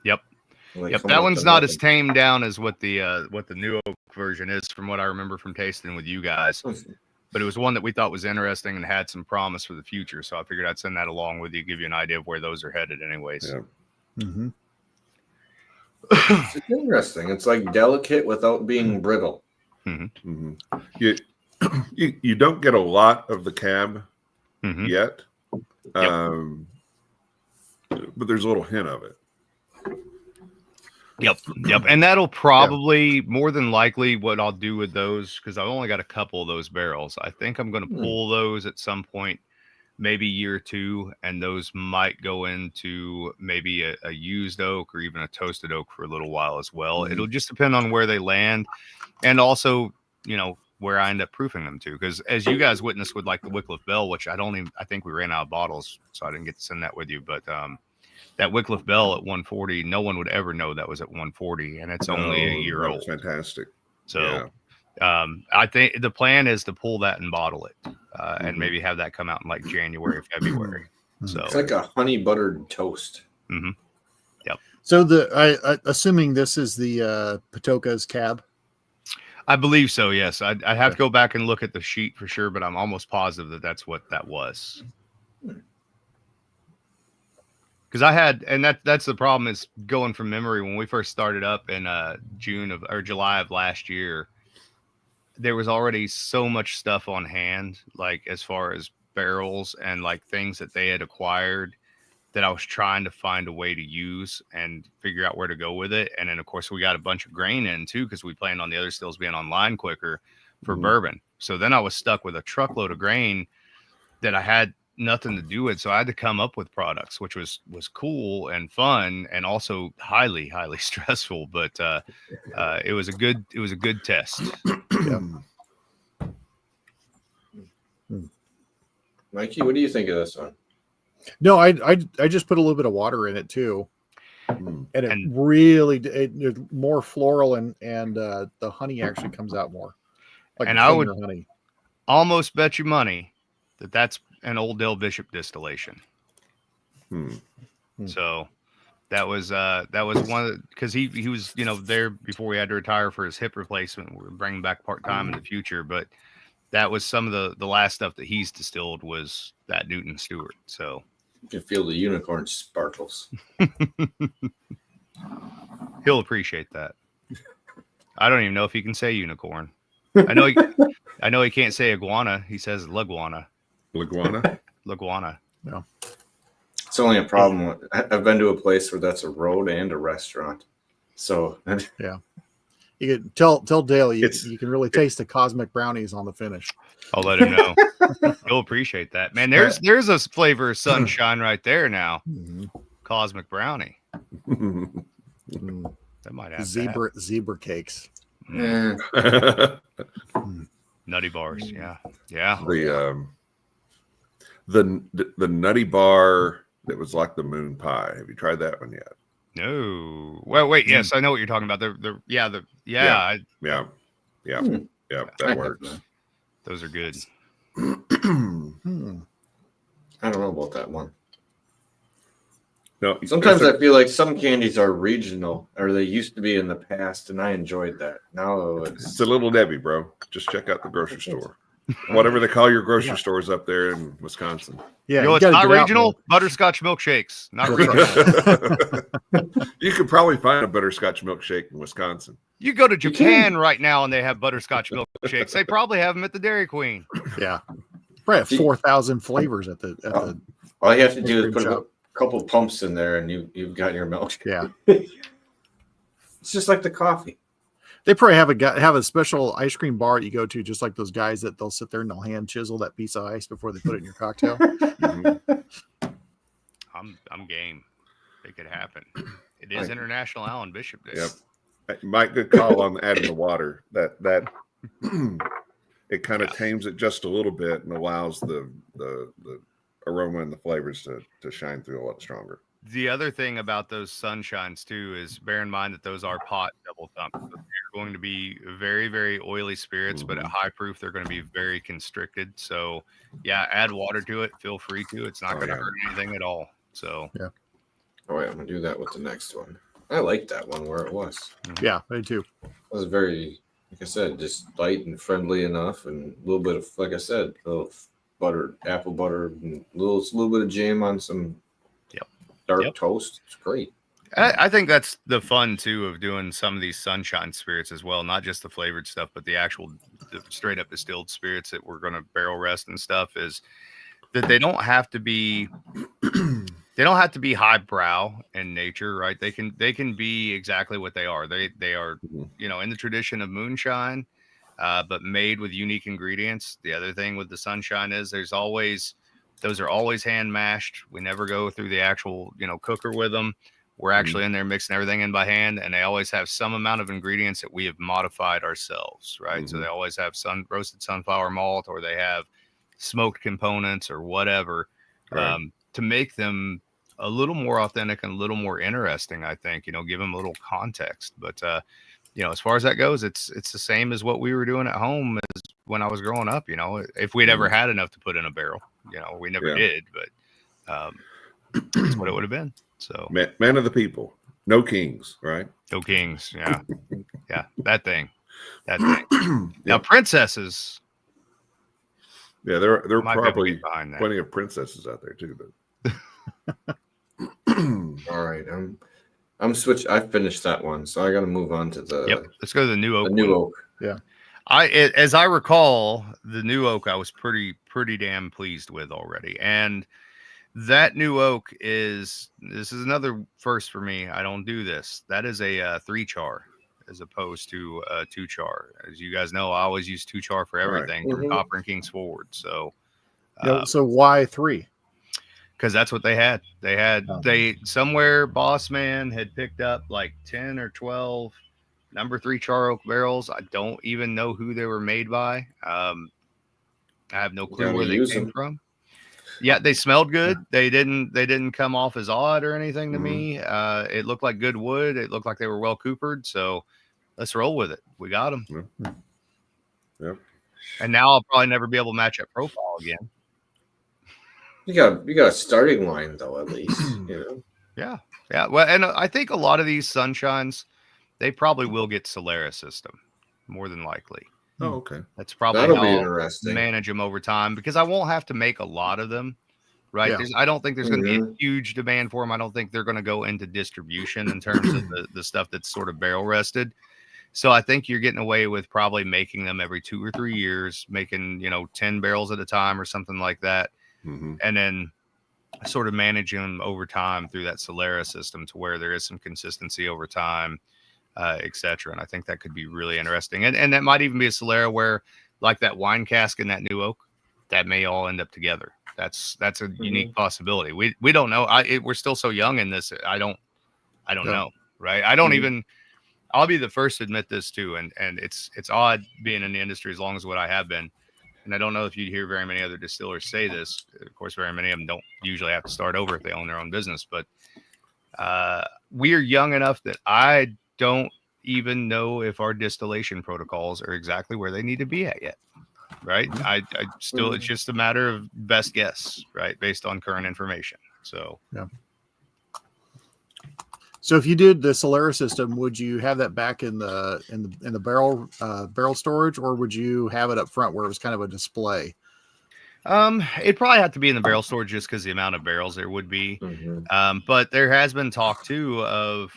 Yep. That one's not as tamed down as what the new oak version is, from what I remember from tasting with you guys. But it was one that we thought was interesting and had some promise for the future. So I figured I'd send that along with you, give you an idea of where those are headed, anyways. Yeah. It's interesting. It's like delicate without being brittle. You don't get a lot of the cab yet, but there's a little hint of it. Yep. And that'll probably more than likely what I'll do with those, because I've only got a couple of those barrels. I think I'm going to pull those at some point, maybe year 2, and those might go into maybe a used oak or even a toasted oak for a little while as well. It'll just depend on where they land, and also, where I end up proofing them to. Because as you guys witnessed with like the Wycliffe Bell, which I think we ran out of bottles, so I didn't get to send that with you. But that Wycliffe Bell at 140, no one would ever know that was at 140, and it's only a year old. Fantastic. So I think the plan is to pull that and bottle it, and maybe have that come out in like January or February. So it's like a honey buttered toast. Yep. So assuming this is the Patoka's cab. I believe so. Yes, I'd have to go back and look at the sheet for sure, but I'm almost positive that that's what that was. Because I had, and that's the problem is going from memory. When we first started up in July of last year, there was already so much stuff on hand, like as far as barrels and like things that they had acquired, that I was trying to find a way to use and figure out where to go with it. And then of course we got a bunch of grain in too, because we planned on the other stills being online quicker for bourbon. So then I was stuck with a truckload of grain that I had nothing to do with. So I had to come up with products, which was cool and fun and also highly, highly stressful. But it was a good test. Mikey, what do you think of this one? No, I just put a little bit of water in it too, and it really more floral and the honey actually comes out more. Like and I would honey. Almost bet you money that's an Old Dale Bishop distillation. So that was one of because he was there before we had to retire for his hip replacement. We're bringing back part time in the future, but that was some of the last stuff that he's distilled was that Newton Stewart. So you can feel the unicorn sparkles. He'll appreciate that. I don't even know if he can say unicorn. I know he can't say iguana. He says leguana. Leguana. No. It's only a problem. I've been to a place where that's a road and a restaurant. So yeah. You can tell Dale you can really taste the cosmic brownies on the finish. I'll let him know. He'll appreciate that. Man, there's a flavor of sunshine right there now. Cosmic brownie. That might have zebra cakes. Nutty bars, yeah. The nutty bar that was like the moon pie. Have you tried that one yet? No. Well, wait. Yes, I know what you're talking about. That works. Those are good. I don't know about that one. No. Sometimes I feel like some candies are regional, or they used to be in the past, and I enjoyed that. Now it's a Little Debbie, bro. Just check out the grocery store. Whatever they call your grocery stores up there in Wisconsin. Yeah, it's not regional. Butterscotch milkshakes, not regional. You could probably find a butterscotch milkshake in Wisconsin. You go to Japan right now, and they have butterscotch milkshakes. They probably have them at the Dairy Queen. Yeah, probably have 4,000 flavors at the. All you have to do is put a couple pumps in there, and you've got your milk. Yeah, it's just like the coffee. They probably have a special ice cream bar you go to, just like those guys that they'll sit there and they'll hand chisel that piece of ice before they put it in your cocktail. I'm game. It could happen. It is International Alan Bishop Day. Yep. Mike, good call on adding the water. That it kind of tames it just a little bit and allows the aroma and the flavors to shine through a lot stronger. The other thing about those sunshines too is bear in mind that those are pot double thump. So they're going to be very, very oily spirits, but at high proof, they're going to be very constricted. So yeah, add water to it. Feel free to. It's not going to hurt anything at all. So yeah. All right, I'm going to do that with the next one. I like that one where it was. Yeah, I do. It was very, like I said, just light and friendly enough, and a little bit of, like I said, a little butter, apple butter, and a little bit of jam on some dark toast. It's great. I think that's the fun too of doing some of these sunshine spirits as well, not just the flavored stuff, but the straight up distilled spirits that we're going to barrel rest and stuff, is that they don't have to be highbrow in nature, right? They can be exactly what they are. They are, in the tradition of moonshine, but made with unique ingredients. The other thing with the sunshine is those are always hand mashed. We never go through the actual, cooker with them. We're actually in there mixing everything in by hand, and they always have some amount of ingredients that we have modified ourselves, right? So they always have roasted sunflower malt, or they have smoked components or whatever, to make them a little more authentic and a little more interesting, I think, give them a little context. But, as far as that goes, it's the same as what we were doing at home as when I was growing up. If we'd ever had enough to put in a barrel, we never did, but that's what it would have been. So man of the people, no kings, right? No kings. Yeah. Yeah. That thing. Now princesses. Yeah. There are probably plenty of princesses out there too, but All right, I'm switch. I finished that one, so I got to move on to the. Yep. Let's go to the new oak. The new oak. Yeah. As I recall, the new oak I was pretty damn pleased with already, and that new oak this is another first for me. I don't do this. That is a 3 char as opposed to 2 char. As you guys know, I always use 2 char for everything from Copper and Kings forward. So, so why 3? Because that's what they had. They somewhere Boss Man had picked up like 10 or 12 number 3 char oak barrels. I don't even know who they were made by. I have no clue where they came from. Yeah, they smelled good. They didn't come off as odd or anything to me. It looked like good wood. It looked like they were well coopered. So let's roll with it. We got them. Yep. And now I'll probably never be able to match that profile again. You got a starting line though, at least. You know. Yeah. Well, and I think a lot of these Sunshines, they probably will get Solaris system, more than likely. Oh, okay. That's probably That'll how be I'll interesting. manage them over time, because I won't have to make a lot of them, right? Yeah. I don't think there's going to be a huge demand for them. I don't think they're going to go into distribution in terms of the stuff that's sort of barrel rested. So I think you're getting away with probably making them every 2 or 3 years, making 10 barrels at a time or something like that. And then sort of managing them over time through that Solera system to where there is some consistency over time, etc. And I think that could be really interesting. And that might even be a Solera where, like that wine cask and that new oak, that may all end up together. That's a unique possibility. We don't know. We're still so young in this. I don't know. Right. I don't even. I'll be the first to admit this too. And it's odd being in the industry as long as what I have been. And I don't know if you'd hear very many other distillers say this. Of course, very many of them don't usually have to start over if they own their own business. But we are young enough that I don't even know if our distillation protocols are exactly where they need to be at yet. Right. I still, it's just a matter of best guess, right, based on current information. So, yeah. So if you did the Solera system, would you have that back in the barrel storage, or would you have it up front where it was kind of a display? It'd probably have to be in the barrel storage just because the amount of barrels there would be. But there has been talk too of,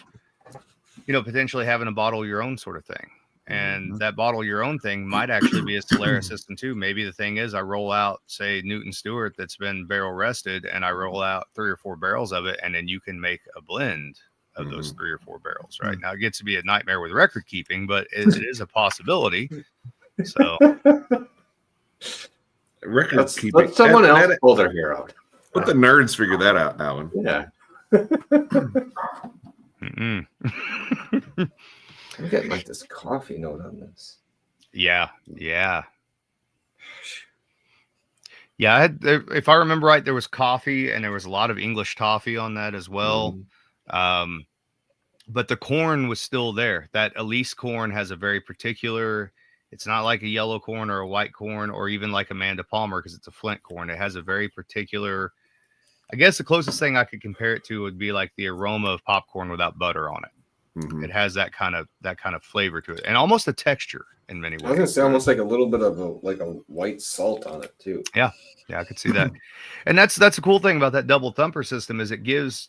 potentially having a bottle your own sort of thing. And that bottle your own thing might actually be a Solera system too. Maybe the thing is I roll out, say, Newton Stewart that's been barrel rested, and I roll out 3 or 4 barrels of it, and then you can make a blend of those 3 or 4 barrels, right? Now it gets to be a nightmare with record keeping, but it is a possibility. So record keeping. Let someone else pull their hair out. Let the nerds figure that out, Alan. Yeah. I'm getting like this coffee note on this. Yeah. If I remember right, there was coffee and there was a lot of English toffee on that as well. But the corn was still there. That Elise corn has a very particular, it's not like a yellow corn or a white corn or even like Amanda Palmer, because it's a Flint corn. It has a very particular, I guess the closest thing I could compare it to would be like the aroma of popcorn without butter on it. It has that kind of flavor to it, and almost a texture in many ways. I was gonna say almost like a little bit of a white salt on it too. Yeah, I could see that. And that's a cool thing about that double thumper system is it gives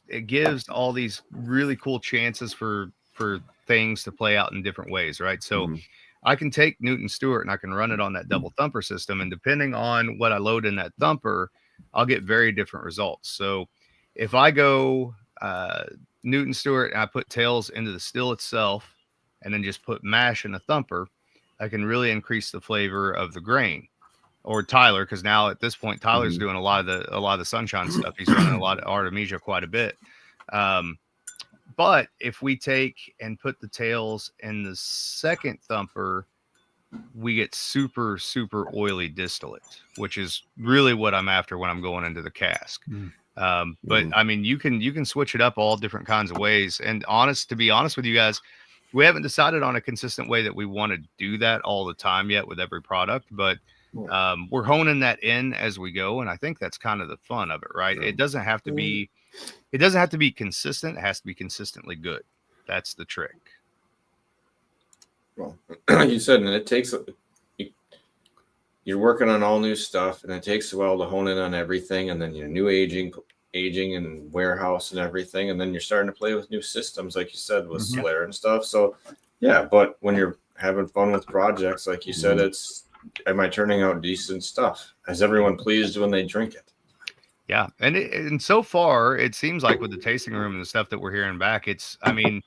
all these really cool chances for things to play out in different ways, right? So I can take Newton Stewart and I can run it on that double thumper system, and depending on what I load in that thumper, I'll get very different results. So if I go Newton Stewart and I put tails into the still itself and then just put mash in a thumper, I can really increase the flavor of the grain. Or Tyler, because now at this point Tyler's doing a lot of the Sunshine stuff. He's running a lot of Artemisia quite a bit. But if we take and put the tails in the second thumper, we get super, super oily distillate, which is really what I'm after when I'm going into the cask. But I mean, you can switch it up all different kinds of ways. And to be honest with you guys, we haven't decided on a consistent way that we want to do that all the time yet with every product, but we're honing that in as we go. And I think that's kind of the fun of it, right? It doesn't have to be consistent. It has to be consistently good. That's the trick. Well, like you said, and it takes, you're working on all new stuff, and it takes a while to hone in on everything, and then your new aging aging and warehouse and everything, and then you're starting to play with new systems, like you said, with Slayer and stuff. So yeah, but when you're having fun with projects, like you said, am I turning out decent stuff? Is everyone pleased when they drink it? Yeah, and so far it seems like with the tasting room and the stuff that we're hearing back, I mean,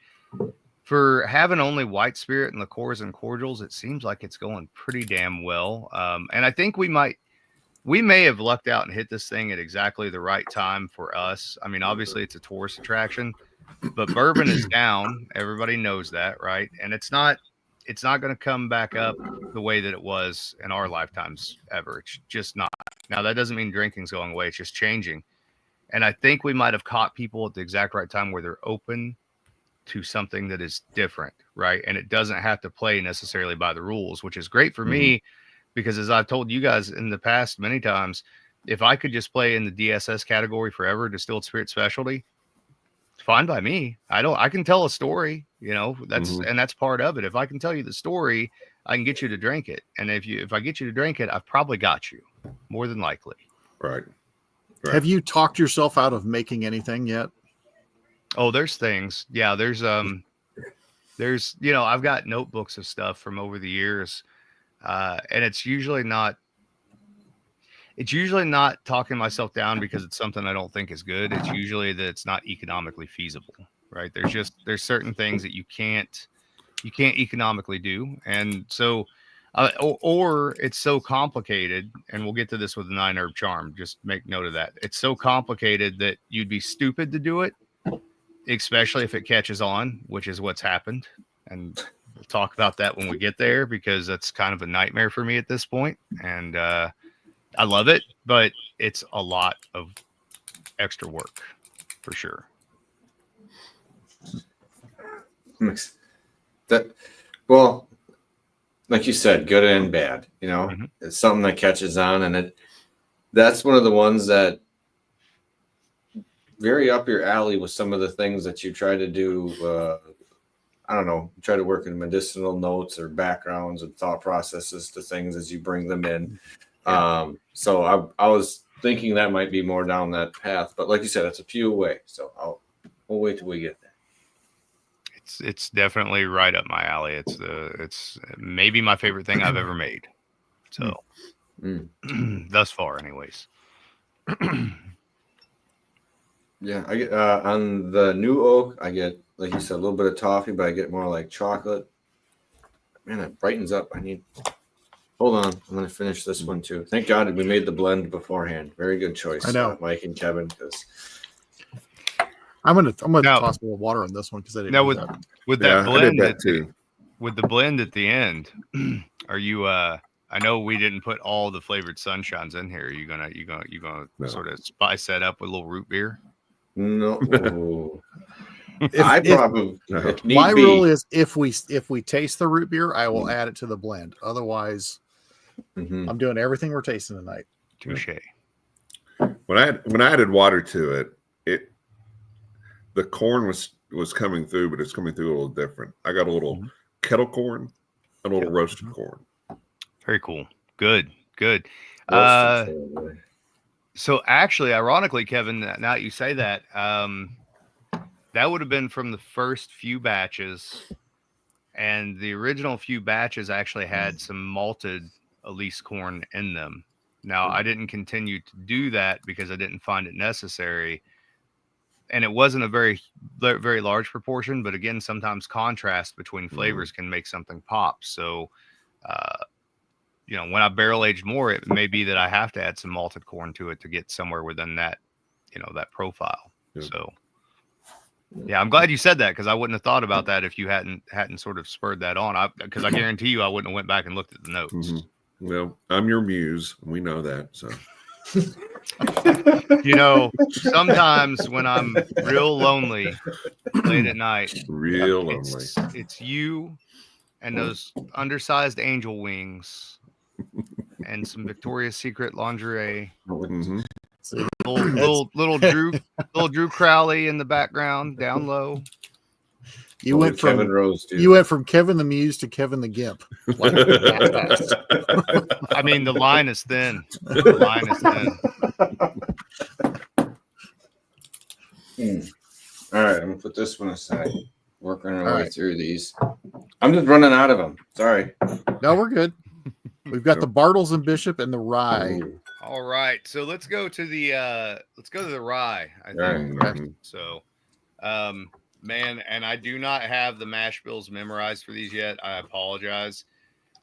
for having only white spirit and liqueurs and cordials, it seems like it's going pretty damn well. And I think we may have lucked out and hit this thing at exactly the right time for us. I mean, obviously it's a tourist attraction, but bourbon is down. Everybody knows that, right? And it's not going to come back up the way that it was in our lifetimes ever. It's just not. Now, that doesn't mean drinking's going away. It's just changing. And I think we might have caught people at the exact right time where they're open to something that is different, right? And it doesn't have to play necessarily by the rules, which is great for me, because as I've told you guys in the past many times, if I could just play in the DSS category forever, distilled spirit specialty, it's fine by me. I can tell a story, and that's part of it. If I can tell you the story, I can get you to drink it. And if I get you to drink it, I've probably got you, more than likely. Right. Have you talked yourself out of making anything yet? Oh, there's things. Yeah, there's I've got notebooks of stuff from over the years. And it's usually not talking myself down because it's something I don't think is good. It's usually that it's not economically feasible, right? There's certain things that you can't economically do. And so, or it's so complicated, and we'll get to this with the 9 herb charm. Just make note of that. It's so complicated that you'd be stupid to do it, especially if it catches on, which is what's happened. And we'll talk about that when we get there, because that's kind of a nightmare for me at this point. And I love it, but it's a lot of extra work for sure. Well, like you said, good and bad, it's something that catches on, and that's one of the ones that very up your alley with some of the things that you try to do. I don't know, try to work in medicinal notes or backgrounds and thought processes to things as you bring them in. So I was thinking that might be more down that path, but like you said, it's a few away. So we'll wait till we get there. It's definitely right up my alley. It's maybe my favorite thing I've ever made. So thus far, anyways. Yeah, I get on the new oak, I get, like you said, a little bit of toffee, but I get more like chocolate. Man, it brightens up. Hold on, I'm gonna finish this one too. Thank God we made the blend beforehand. Very good choice, I know, Mike and Kevin, because I'm gonna toss a little water on this one because I didn't. Now with that blend, I did that too. With the blend at the end, are you? I know we didn't put all the flavored sunshines in here. Are you gonna sort of spice that up with a little root beer? No. My My rule is if we taste the root beer, I will add it to the blend. Otherwise, I'm doing everything we're tasting tonight. Touche. When I added water to it, the corn was coming through, but it's coming through a little different. I got a little kettle corn, a little roasted corn. Very cool. Good. So actually, ironically, Kevin, now that you say that, that would have been from the first few batches, and the original few batches actually had some malted Elise corn in them. Now, I didn't continue to do that because I didn't find it necessary, and it wasn't a very, very large proportion. But again, sometimes contrast between flavors can make something pop. So, when I barrel aged more, it may be that I have to add some malted corn to it to get somewhere within that, that profile. Yeah. So, yeah, I'm glad you said that, because I wouldn't have thought about that if you hadn't sort of spurred that on. Because I guarantee you, I wouldn't have went back and looked at the notes. Well, I'm your muse. We know that. So, sometimes when I'm real lonely late at night, it's you and those undersized angel wings and some Victoria's Secret lingerie. Little Drew Crowley in the background, down low. You went from Kevin the Muse to Kevin the Gimp. Like I mean, the line is thin. All right, I'm gonna put this one aside. Working our All way right. through these. I'm just running out of them. Sorry. No, we're good. We've got the Bartles and Bishop and the Rye. Ooh. All right, so let's go to the rye. I think Mhm. so. Man, and I do not have the mash bills memorized for these yet. I apologize.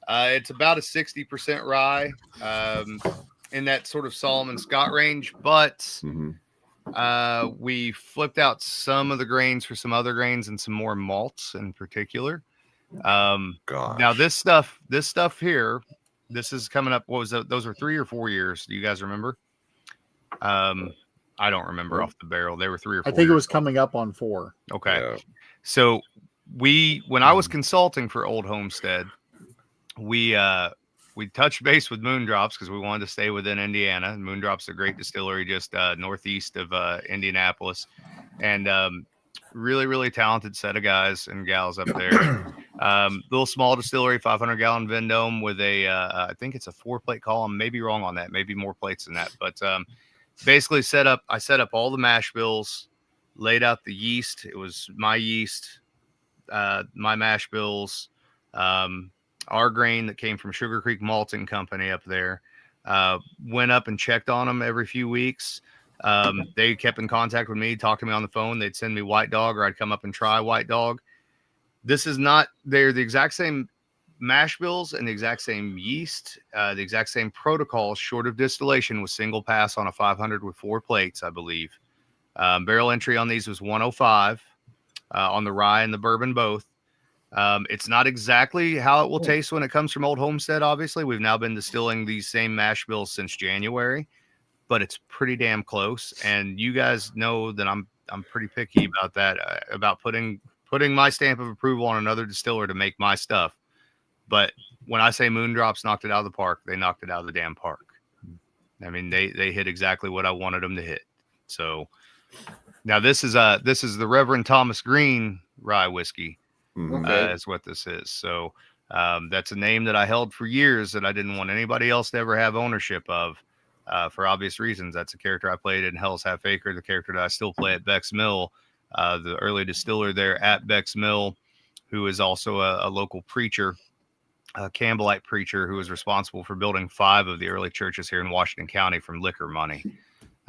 It's about a 60% rye, in that sort of Solomon Scott range, but Mhm. we flipped out some of the grains for some other grains and some more malts in particular. Gosh. Now this stuff here, this is coming up. What was that? Those were 3 or 4 years. Do you guys remember? I don't remember off the barrel. They were 3 or 4. I think it years was old. coming up on 4. Okay. Yeah. So when I was consulting for Old Homestead, we touched base with Moondrops because we wanted to stay within Indiana. Moondrops, a great distillery just northeast of Indianapolis, and really, really talented set of guys and gals up there. Little small distillery, 500-gallon Vendome with a I think it's a 4-plate column. Maybe wrong on that. Maybe more plates than that. But basically I set up all the mash bills, laid out the yeast. It was my yeast, my mash bills, our grain that came from Sugar Creek Malting Company up there. Went up and checked on them every few weeks. They kept in contact with me, talked to me on the phone. They'd send me White Dog, or I'd come up and try White Dog. This is not, they're the exact same mash bills and the exact same yeast, the exact same protocol, short of distillation, with single pass on a 500 with 4 plates, I believe. Barrel entry on these was 105 on the rye and the bourbon both. It's not exactly how it will taste when it comes from Old Homestead. Obviously, we've now been distilling these same mash bills since January, but it's pretty damn close. And you guys know that I'm pretty picky about that, about putting my stamp of approval on another distiller to make my stuff. But when I say Moondrops knocked it out of the park, they knocked it out of the damn park. I mean, they hit exactly what I wanted them to hit. So now this is the Reverend Thomas Green rye whiskey. Okay. Is what this is. So that's a name that I held for years that I didn't want anybody else to ever have ownership of, for obvious reasons. That's a character I played in Hell's Half Acre, the character that I still play at Beck's Mill, the early distiller there at Beck's Mill, who is also a local preacher, a Campbellite preacher who was responsible for building 5 of the early churches here in Washington County from liquor money.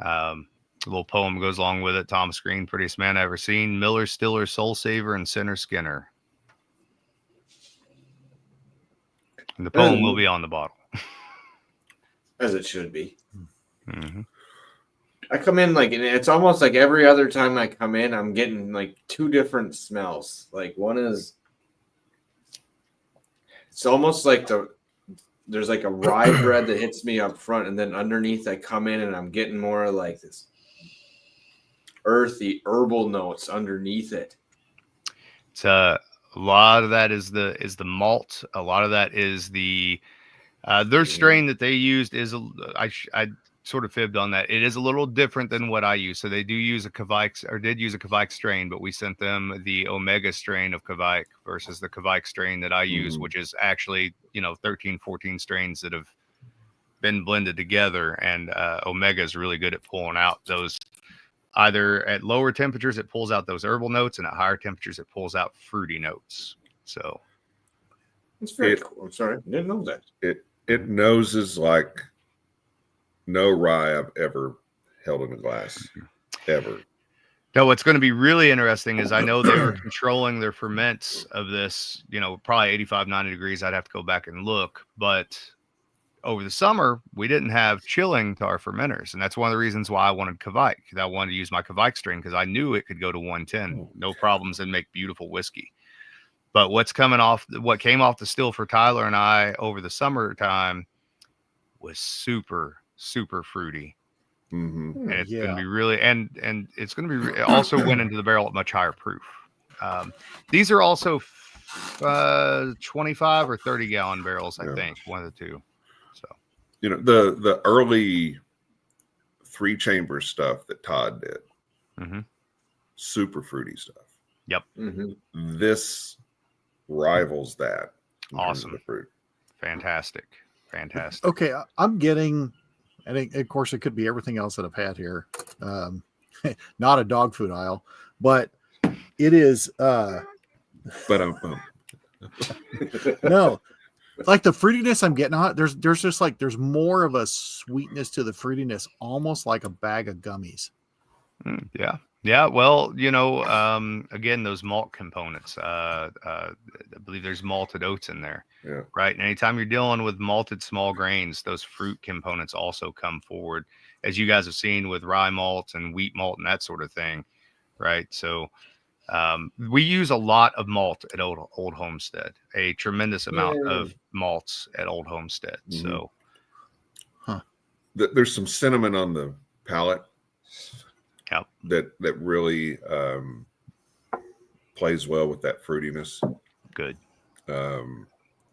A little poem goes along with it. Thomas Green, prettiest man I ever seen. Miller, Stiller, Soul Saver, and Sinner Skinner. And the poem will be on the bottle. As it should be. Mm-hmm. I come in like, and it's almost like every other time I come in, I'm getting like 2 different smells. Like one is, it's almost like there's like a rye bread that hits me up front, and then underneath I come in and I'm getting more like this earthy herbal notes underneath it. It's a lot of that is the malt. A lot of that is the their strain that they used is I sort of fibbed on that. It is a little different than what I use. So they do use a Kveik, or did use a Kveik strain, but we sent them the Omega strain of Kveik versus the Kveik strain that I use, which is actually, 13, 14 strains that have been blended together. And Omega is really good at pulling out those. Either at lower temperatures, it pulls out those herbal notes, and at higher temperatures, it pulls out fruity notes. So It's very cool. I'm sorry, I didn't know that. It noses like no rye I've ever held in a glass, ever. now what's going to be really interesting is I know they were controlling their ferments of this, probably 85, 90 degrees. I'd have to go back and look, but over the summer, we didn't have chilling to our fermenters. And that's one of the reasons why I wanted Kveik. I wanted to use my Kveik strain because I knew it could go to 110, no problems, and make beautiful whiskey. But what came off the still for Tyler and I over the summertime was super, super fruity. Mm-hmm. And it's going to be really, and it's going to be, it also went into the barrel at much higher proof. These are also 25 or 30 gallon barrels, I think, one of the two. So, the early 3-chamber stuff that Todd did, super fruity stuff. Yep. Mm-hmm. This rivals that. Awesome. The fruit. Fantastic. Fantastic. Okay, I'm getting, and of course it could be everything else that I've had here. not a dog food aisle, but it is But no, like the fruitiness I'm getting on it, there's just like there's more of a sweetness to the fruitiness, almost like a bag of gummies. Yeah. Yeah. Well, again, those malt components, I believe there's malted oats in there. Yeah. Right. And anytime you're dealing with malted small grains, those fruit components also come forward, as you guys have seen with rye malt and wheat malt and that sort of thing. Right. So we use a lot of malt at Old Homestead, a tremendous amount of malts at Old Homestead. Mhm. So there's some cinnamon on the palate. Yep. That really plays well with that fruitiness. Good.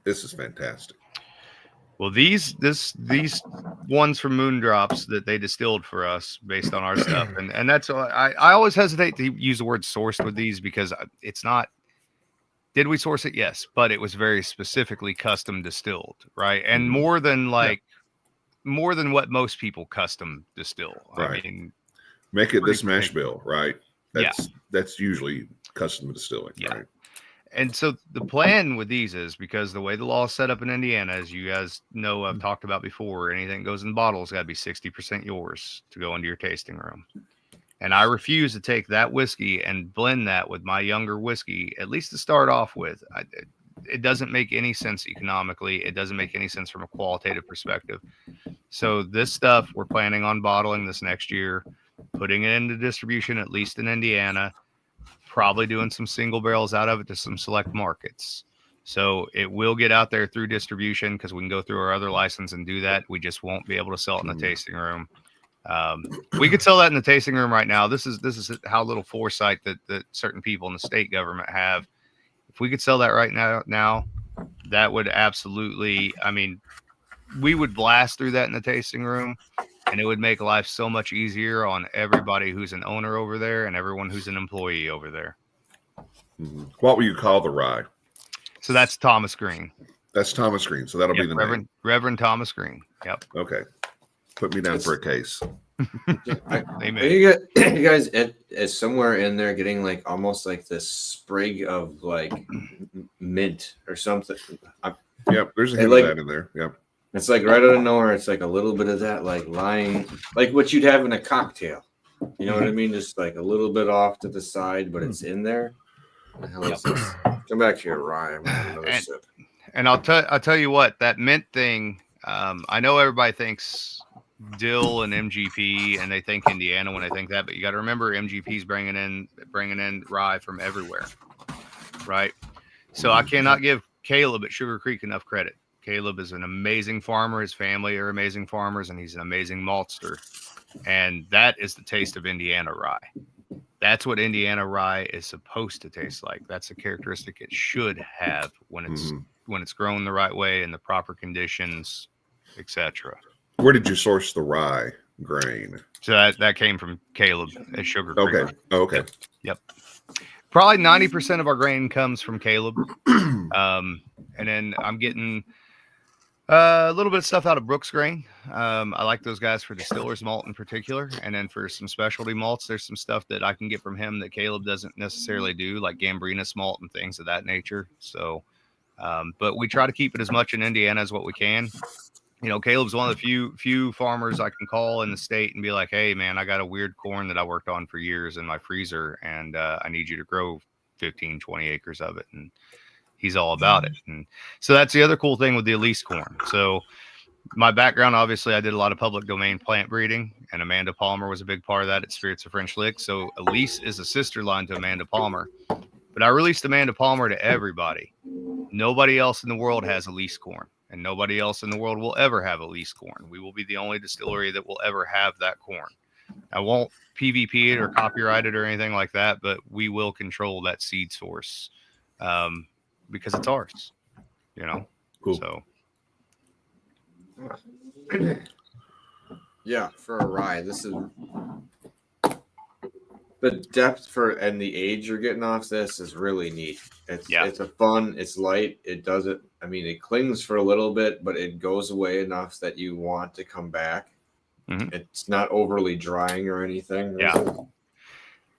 This is fantastic. Well, these ones from Moondrops that they distilled for us based on our stuff, and that's I always hesitate to use the word sourced with these because it's not. Did we source it? Yes, but it was very specifically custom distilled, right? And more than what most people custom distill. Right. I mean, Make it this mash bill, right? That's Yeah. That's usually custom distilling, Yeah. right? And so the plan with these is, because the way the law is set up in Indiana, as you guys know, I've talked about before, anything that goes in bottles got to be 60% yours to go into your tasting room. And I refuse to take that whiskey and blend that with my younger whiskey, at least to start off with. It doesn't make any sense economically. It doesn't make any sense from a qualitative perspective. So this stuff, we're planning on bottling this next year, putting it into distribution, at least in Indiana, probably doing some single barrels out of it to some select markets. So it will get out there through distribution because we can go through our other license and do that. We just won't be able to sell it in the tasting room. We could sell that in the tasting room right now. This is how little foresight that certain people in the state government have. If we could sell that right now, that would absolutely, I mean, we would blast through that in the tasting room, and it would make life so much easier on everybody who's an owner over there and everyone who's an employee over there. Mm-hmm. What will you call the rye? So that's Thomas Green. That's Thomas Green. So that'll be the name. Reverend Thomas Green. Yep. Okay. Put me down for a case. Amen. You guys is somewhere in there getting like almost like this sprig of like mint or something. Yep. There's a hint like- of that in there. Yep. It's like right out of nowhere. It's like a little bit of that, like lying, like what you'd have in a cocktail. You know what I mean? Just like a little bit off to the side, but it's in there. What the hell is this? Come back here, Ryan. Another sip. And I'll tell you what, that mint thing. I know everybody thinks dill and MGP, and they think Indiana when they think that, but you got to remember MGP's bringing in rye from everywhere, right? So I cannot give Caleb at Sugar Creek enough credit. Caleb is an amazing farmer. His family are amazing farmers, and he's an amazing maltster. And that is the taste of Indiana rye. That's what Indiana rye is supposed to taste like. That's a characteristic it should have when it's grown the right way in the proper conditions, etc. Where did you source the rye grain? So that came from Caleb at Sugar Creek. Okay. Oh, okay. Yep. Probably 90% of our grain comes from Caleb. And then I'm getting a little bit of stuff out of Brooks Grain. I like those guys for distillers malt in particular. And then for some specialty malts, there's some stuff that I can get from him that Caleb doesn't necessarily do, like Gambrinus malt and things of that nature. So, but we try to keep it as much in Indiana as what we can. You know, Caleb's one of the few farmers I can call in the state and be like, hey, man, I got a weird corn that I worked on for years in my freezer, and I need you to grow 15, 20 acres of it. And he's all about it. And so that's the other cool thing with the Elise corn. So my background, obviously, I did a lot of public domain plant breeding, and Amanda Palmer was a big part of that at Spirits of French Lick. So Elise is a sister line to Amanda Palmer. But I released Amanda Palmer to everybody. Nobody else in the world has Elise corn, and nobody else in the world will ever have Elise corn. We will be the only distillery that will ever have that corn. I won't PVP it or copyright it or anything like that, but we will control that seed source. Because it's ours, you know. Cool. So Yeah, for a rye, this is the depth and the age you're getting off this is really neat. It's a fun, it's light, it doesn't, I mean, it clings for a little bit, but it goes away enough that you want to come back. It's not overly drying or anything. Yeah.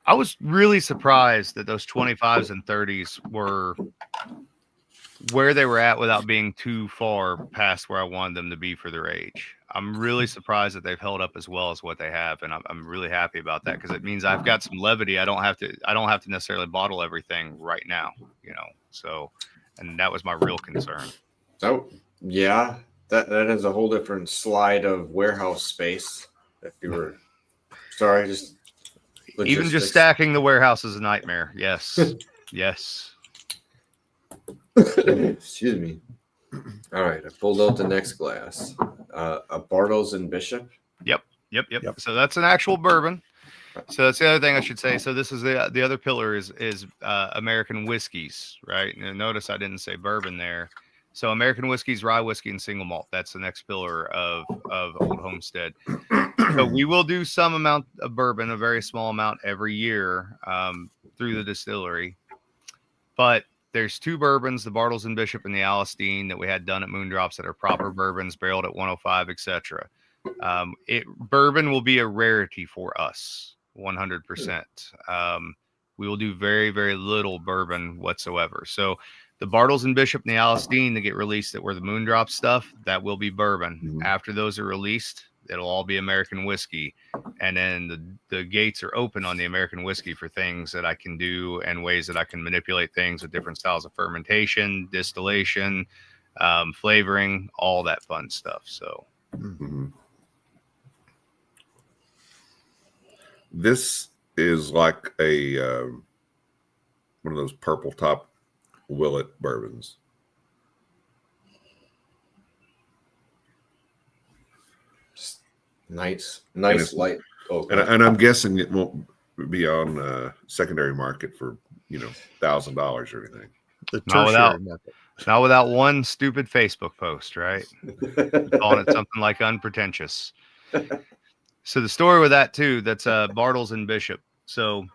I was really surprised that those 25s and 30s were where they were at without being too far past where I wanted them to be for their age. I'm really surprised that they've held up as well as what they have, and I'm really happy about that because it means I've got some levity. I don't have to necessarily bottle everything right now, you know. So, and that was my real concern. Oh, yeah, that is a whole different slide of warehouse space. If you were sorry, just even just logistics. stacking the warehouse is a nightmare. Yes, yes. Excuse me. All right, I pulled out the next glass. A Bartles and Bishop. Yep. So that's an actual bourbon. So that's the other thing I should say. So this is the other pillar is American whiskeys, right? And notice I didn't say bourbon there. So American whiskeys, rye whiskey, and single malt. That's the next pillar of Old Homestead. So we will do some amount of bourbon, a very small amount every year through the distillery. But there's two bourbons, the Bartles and Bishop and the Alcemist that we had done at Moondrops that are proper bourbons, barreled at 105, etc. Bourbon will be a rarity for us, 100%. We will do very, very little bourbon whatsoever. So the Bartles and Bishop and the Alcemist that get released that were the Moondrop stuff, that will be bourbon. Mm-hmm. After those are released, it'll all be American whiskey. And then the gates are open on the American whiskey for things that I can do and ways that I can manipulate things with different styles of fermentation, distillation, flavoring, all that fun stuff. So mm-hmm. This is like a one of those purple top Willet bourbons. Nice light. Oh, and I'm guessing it won't be on secondary market for $1,000 or anything. The tertiary market. Not without one stupid Facebook post, right? Calling it something like unpretentious. So the story with that too, that's Bartles and Bishop. So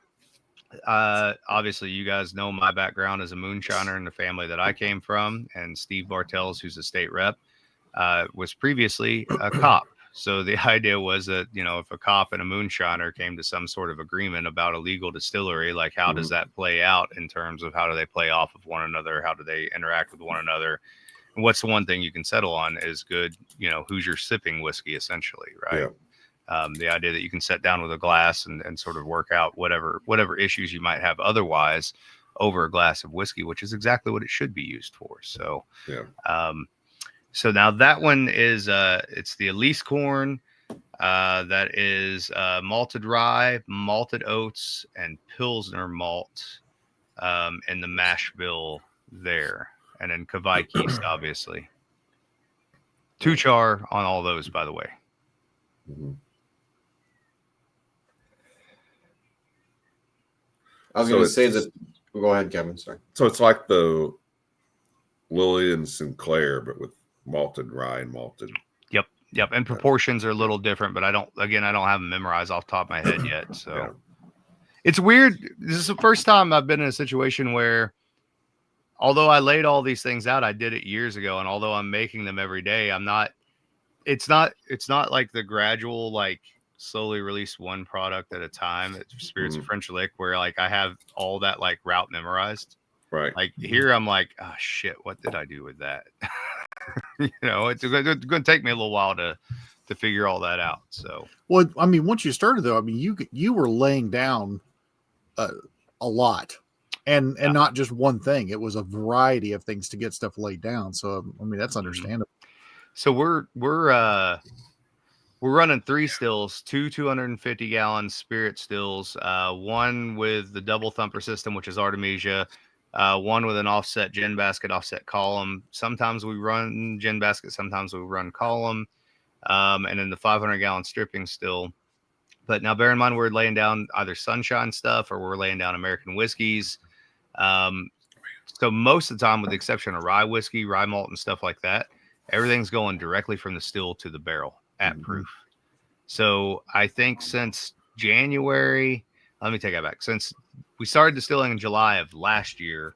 obviously you guys know my background as a moonshiner in the family that I came from, and Steve Bartels, who's a state rep, was previously a cop. So the idea was that, if a cop and a moonshiner came to some sort of agreement about a legal distillery, like how does that play out in terms of how do they play off of one another? How do they interact with one another? And what's the one thing you can settle on is good, who's your sipping whiskey, essentially, right? Yeah. The idea that you can sit down with a glass and sort of work out whatever issues you might have otherwise over a glass of whiskey, which is exactly what it should be used for. So, yeah. So now that one is it's the Elise corn that is malted rye, malted oats, and Pilsner malt in the mash bill there, and then Kavai Yeast, obviously. 2 char on all those, by the way. Mm-hmm. I was going to say that. Go ahead, Kevin. Sorry. So it's like the Lilly and Sinclair, but with malted rye and malted. Yep. And proportions are a little different, but I don't have them memorized off the top of my head yet. So It's weird. This is the first time I've been in a situation where, although I laid all these things out, I did it years ago. And although I'm making them every day, it's not like the gradual, like slowly release one product at a time at Spirits of French Lick, where like I have all that like route memorized. Right. Like here, I'm like, oh shit, what did I do with that? It's going to take me a little while to figure all that out. So, well, I mean, once you started though, I mean, you were laying down a lot, and not just one thing. It was a variety of things to get stuff laid down. So, I mean, that's understandable. So we're running 3 stills, 2 250-gallon spirit stills, one with the double thumper system, which is Artemisia. One with an offset gin basket, offset column. Sometimes we run gin basket, sometimes we run column, and then the 500-gallon stripping still. But now bear in mind, we're laying down either sunshine stuff or we're laying down American whiskeys. So most of the time, with the exception of rye whiskey, rye malt, and stuff like that, everything's going directly from the still to the barrel at proof. So I think since January, let me take that back. Since we started distilling in July of last year,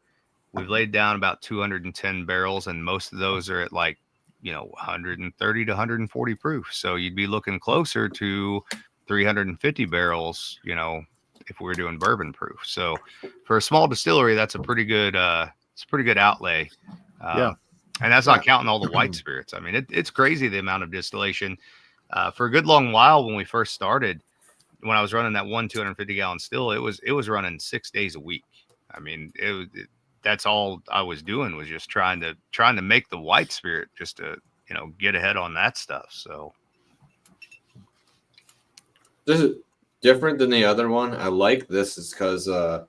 we've laid down about 210 barrels, and most of those are at like, 130 to 140 proof. So you'd be looking closer to 350 barrels, if we were doing bourbon proof. So for a small distillery, that's a pretty good outlay. And that's not counting all the white spirits. I mean, it's crazy the amount of distillation. For a good long while when we first started, when I was running that 250 gallon still, it was running 6 days a week. I mean, that's all I was doing was just trying to make the white spirit just to, get ahead on that stuff. So this is different than the other one. I like this is because I'm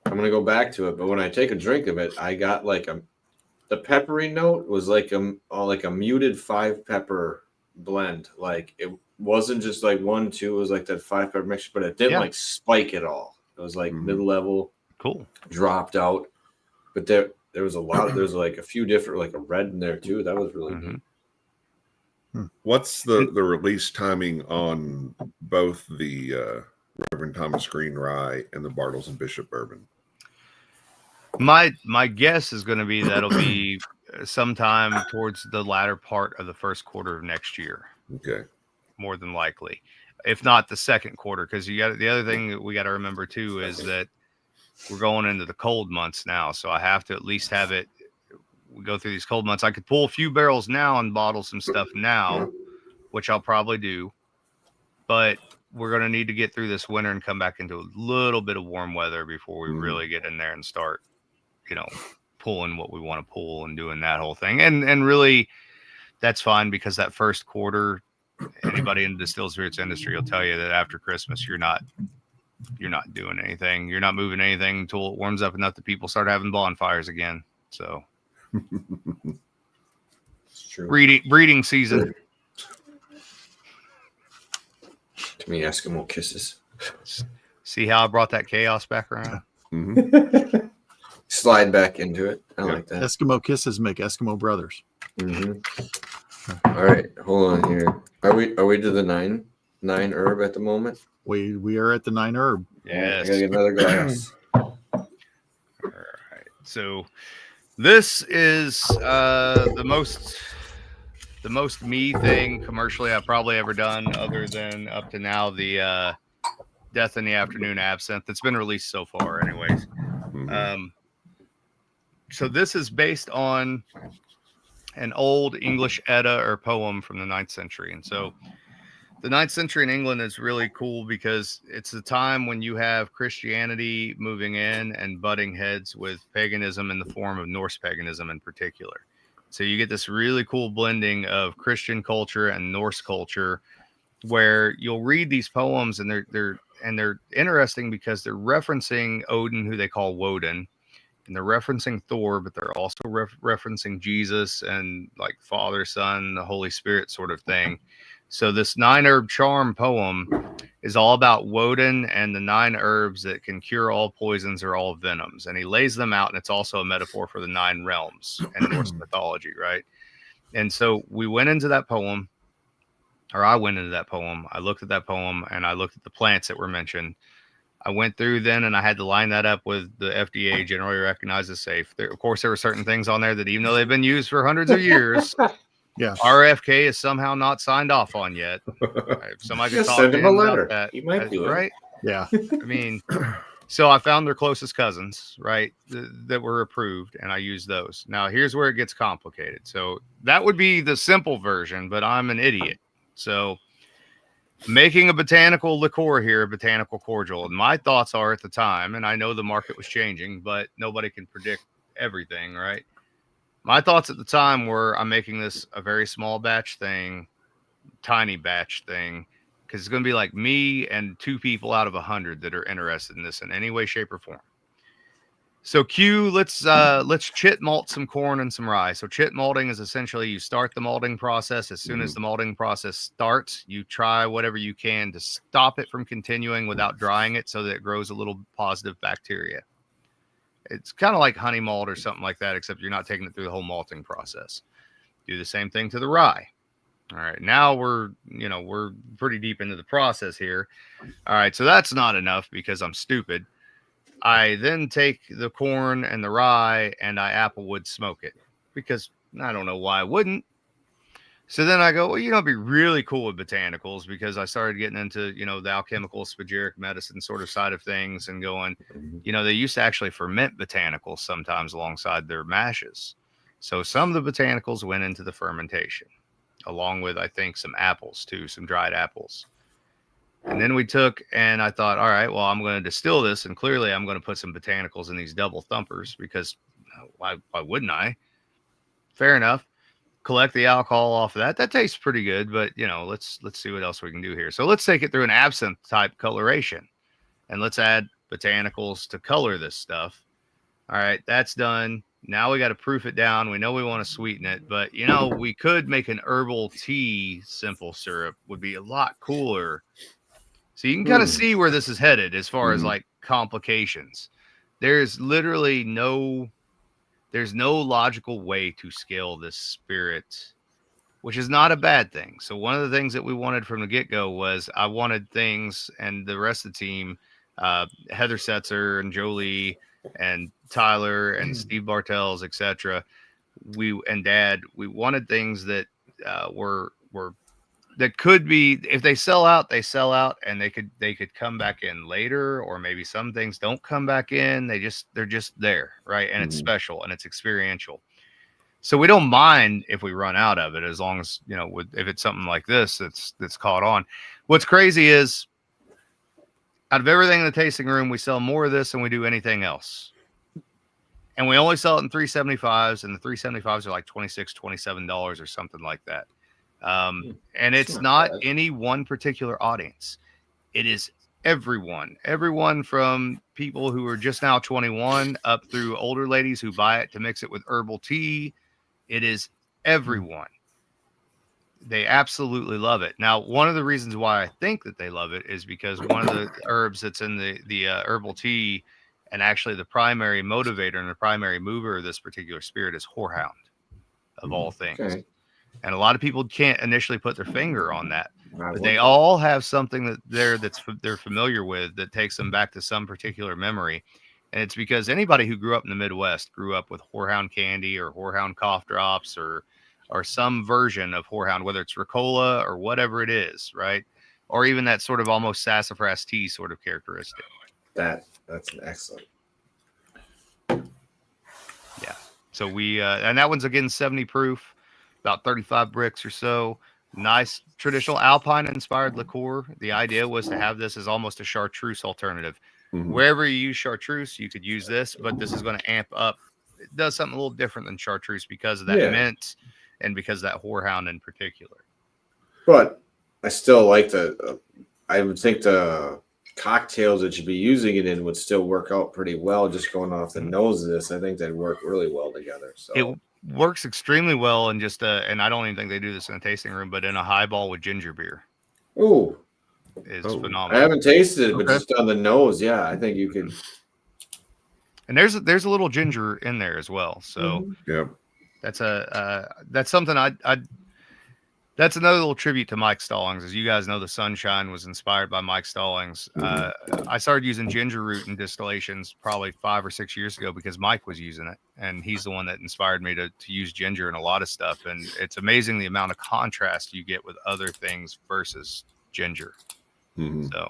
gonna go back to it, but when I take a drink of it, I got the peppery note was like a muted 5 pepper blend. Like it wasn't just like 1, 2. It was like that 5 pepper mixture, but it didn't like spike at all. It was like mid-level. Cool. Dropped out, but there was a lot. There's like a few different, like a red in there too. That was really neat. What's the release timing on both the Reverend Thomas Green Rye and the Bartles and Bishop Bourbon? My guess is going to be that'll be sometime towards the latter part of the first quarter of next year. Okay. More than likely, if not the second quarter, because the other thing that we got to remember too is that we're going into the cold months now, so I have to at least have it. We go through these cold months. I could pull a few barrels now and bottle some stuff now, which I'll probably do, but we're going to need to get through this winter and come back into a little bit of warm weather before we really get in there and start, pulling what we want to pull and doing that whole thing. And really, that's fine because that first quarter, anybody in the distilled spirits industry will tell you that after Christmas, you're not doing anything. You're not moving anything until it warms up enough that people start having bonfires again. So It's true. breeding season. To me, Eskimo kisses. See how I brought that chaos back around? Mm-hmm. Slide back into it. I like that. Eskimo kisses make Eskimo brothers. All right, hold on here. Are we to the nine herb at the moment? We are at the 9 herb. Yes. I gotta get another glass. All right. So this is the most me thing commercially I've probably ever done, other than up to now the Death in the Afternoon absinthe that's been released so far, anyways. So this is based on an old English Edda or poem from the 9th century, and so the 9th century in England is really cool because it's the time when you have Christianity moving in and butting heads with paganism in the form of Norse paganism in particular. So you get this really cool blending of Christian culture and Norse culture where you'll read these poems and they're interesting because they're referencing Odin, who they call Woden, and they're referencing Thor, but they're also referencing Jesus and like Father, Son, the Holy Spirit sort of thing. So this 9 herb charm poem is all about Woden and the 9 herbs that can cure all poisons or all venoms. And he lays them out, and it's also a metaphor for the 9 realms in Norse mythology, right? And so we went into that poem, or I went into that poem. I looked at that poem, and I looked at the plants that were mentioned. I went through then, and I had to line that up with the FDA generally recognized as safe. Of course, there were certain things on there that even though they've been used for hundreds of years, RFK is somehow not signed off on yet. If somebody could talk to him about that, he might do right? it. Yeah. I mean, so I found their closest cousins, right, that were approved, and I used those. Now, here's where it gets complicated. So that would be the simple version, but I'm an idiot. So making a botanical liqueur here, a botanical cordial, and my thoughts are at the time, and I know the market was changing, but nobody can predict everything, right? My thoughts at the time were I'm making this a very small batch thing, tiny batch thing, because it's going to be like me and 2 people out of 100 that are interested in this in any way, shape, or form. So let's chit malt some corn and some rye. So chit malting is essentially you start the malting process. As soon as the malting process starts, you try whatever you can to stop it from continuing without drying it so that it grows a little positive bacteria. It's kind of like honey malt or something like that, except you're not taking it through the whole malting process. Do the same thing to the rye. All right, now we're pretty deep into the process here. All right, so that's not enough because I'm stupid. I then take the corn and the rye and I applewood smoke it because I don't know why I wouldn't. So then I go, well, it'd be really cool with botanicals, because I started getting into, the alchemical spagyric medicine sort of side of things, and going, they used to actually ferment botanicals sometimes alongside their mashes. So some of the botanicals went into the fermentation, along with, I think, some apples too, some dried apples. And then I thought, all right, well, I'm going to distill this, and clearly I'm going to put some botanicals in these double thumpers, because why wouldn't I? Fair enough. Collect the alcohol off of that. That tastes pretty good, but let's see what else we can do here. So let's take it through an absinthe type coloration, and let's add botanicals to color this stuff. All right, that's done. Now we got to proof it down. We know we want to sweeten it, but we could make an herbal tea simple syrup, would be a lot cooler. So you can kind of see where this is headed as far as like complications. There's literally no logical way to scale this spirit, which is not a bad thing. So one of the things that we wanted from the get-go was, I wanted things, and the rest of the team, Heather Setzer and Jolie and Tyler and Steve Bartels, etc. We wanted things that were that could be, if they sell out, and they could come back in later, or maybe some things don't come back in. They're just there, right? And it's special and it's experiential. So we don't mind if we run out of it, as long as, if it's something like this that's caught on. What's crazy is, out of everything in the tasting room, we sell more of this than we do anything else. And we only sell it in 375s, and the 375s are like $26, $27 or something like that. And it's not any one particular audience. It is everyone from people who are just now 21 up through older ladies who buy it to mix it with herbal tea. It is everyone. They absolutely love it. Now, one of the reasons why I think that they love it is because one of the herbs that's in the herbal tea, and actually the primary motivator and the primary mover of this particular spirit, is horehound, of all things. Okay. And a lot of people can't initially put their finger on that, but they all have something they're familiar with that takes them back to some particular memory. And it's because anybody who grew up in the Midwest grew up with horehound candy or horehound cough drops or some version of horehound, whether it's Ricola or whatever it is, right? Or even that sort of almost sassafras tea sort of characteristic. That's excellent. Yeah. So we and that one's again 70 proof. About 35 bricks or so. Nice traditional Alpine inspired liqueur. The idea was to have this as almost a chartreuse alternative. Wherever you use chartreuse, you could use this, but this is going to amp up. It does something a little different than chartreuse because of that mint and because of that horehound in particular. But I still like I would think the cocktails that you'd be using it in would still work out pretty well. Just going off the nose of this, I think they'd work really well together. So it works extremely well in just and I don't even think they do this in a tasting room, but in a highball with ginger beer. Ooh, it's phenomenal. I haven't tasted it, but just on the nose, yeah, I think you could. And there's a little ginger in there as well, so yeah, that's that's something that's another little tribute to Mike Stallings. As you guys know, the Sunshine was inspired by Mike Stallings. I started using ginger root in distillations probably 5 or 6 years ago because Mike was using it, and he's the one that inspired me to use ginger in a lot of stuff. And it's amazing the amount of contrast you get with other things versus ginger. So,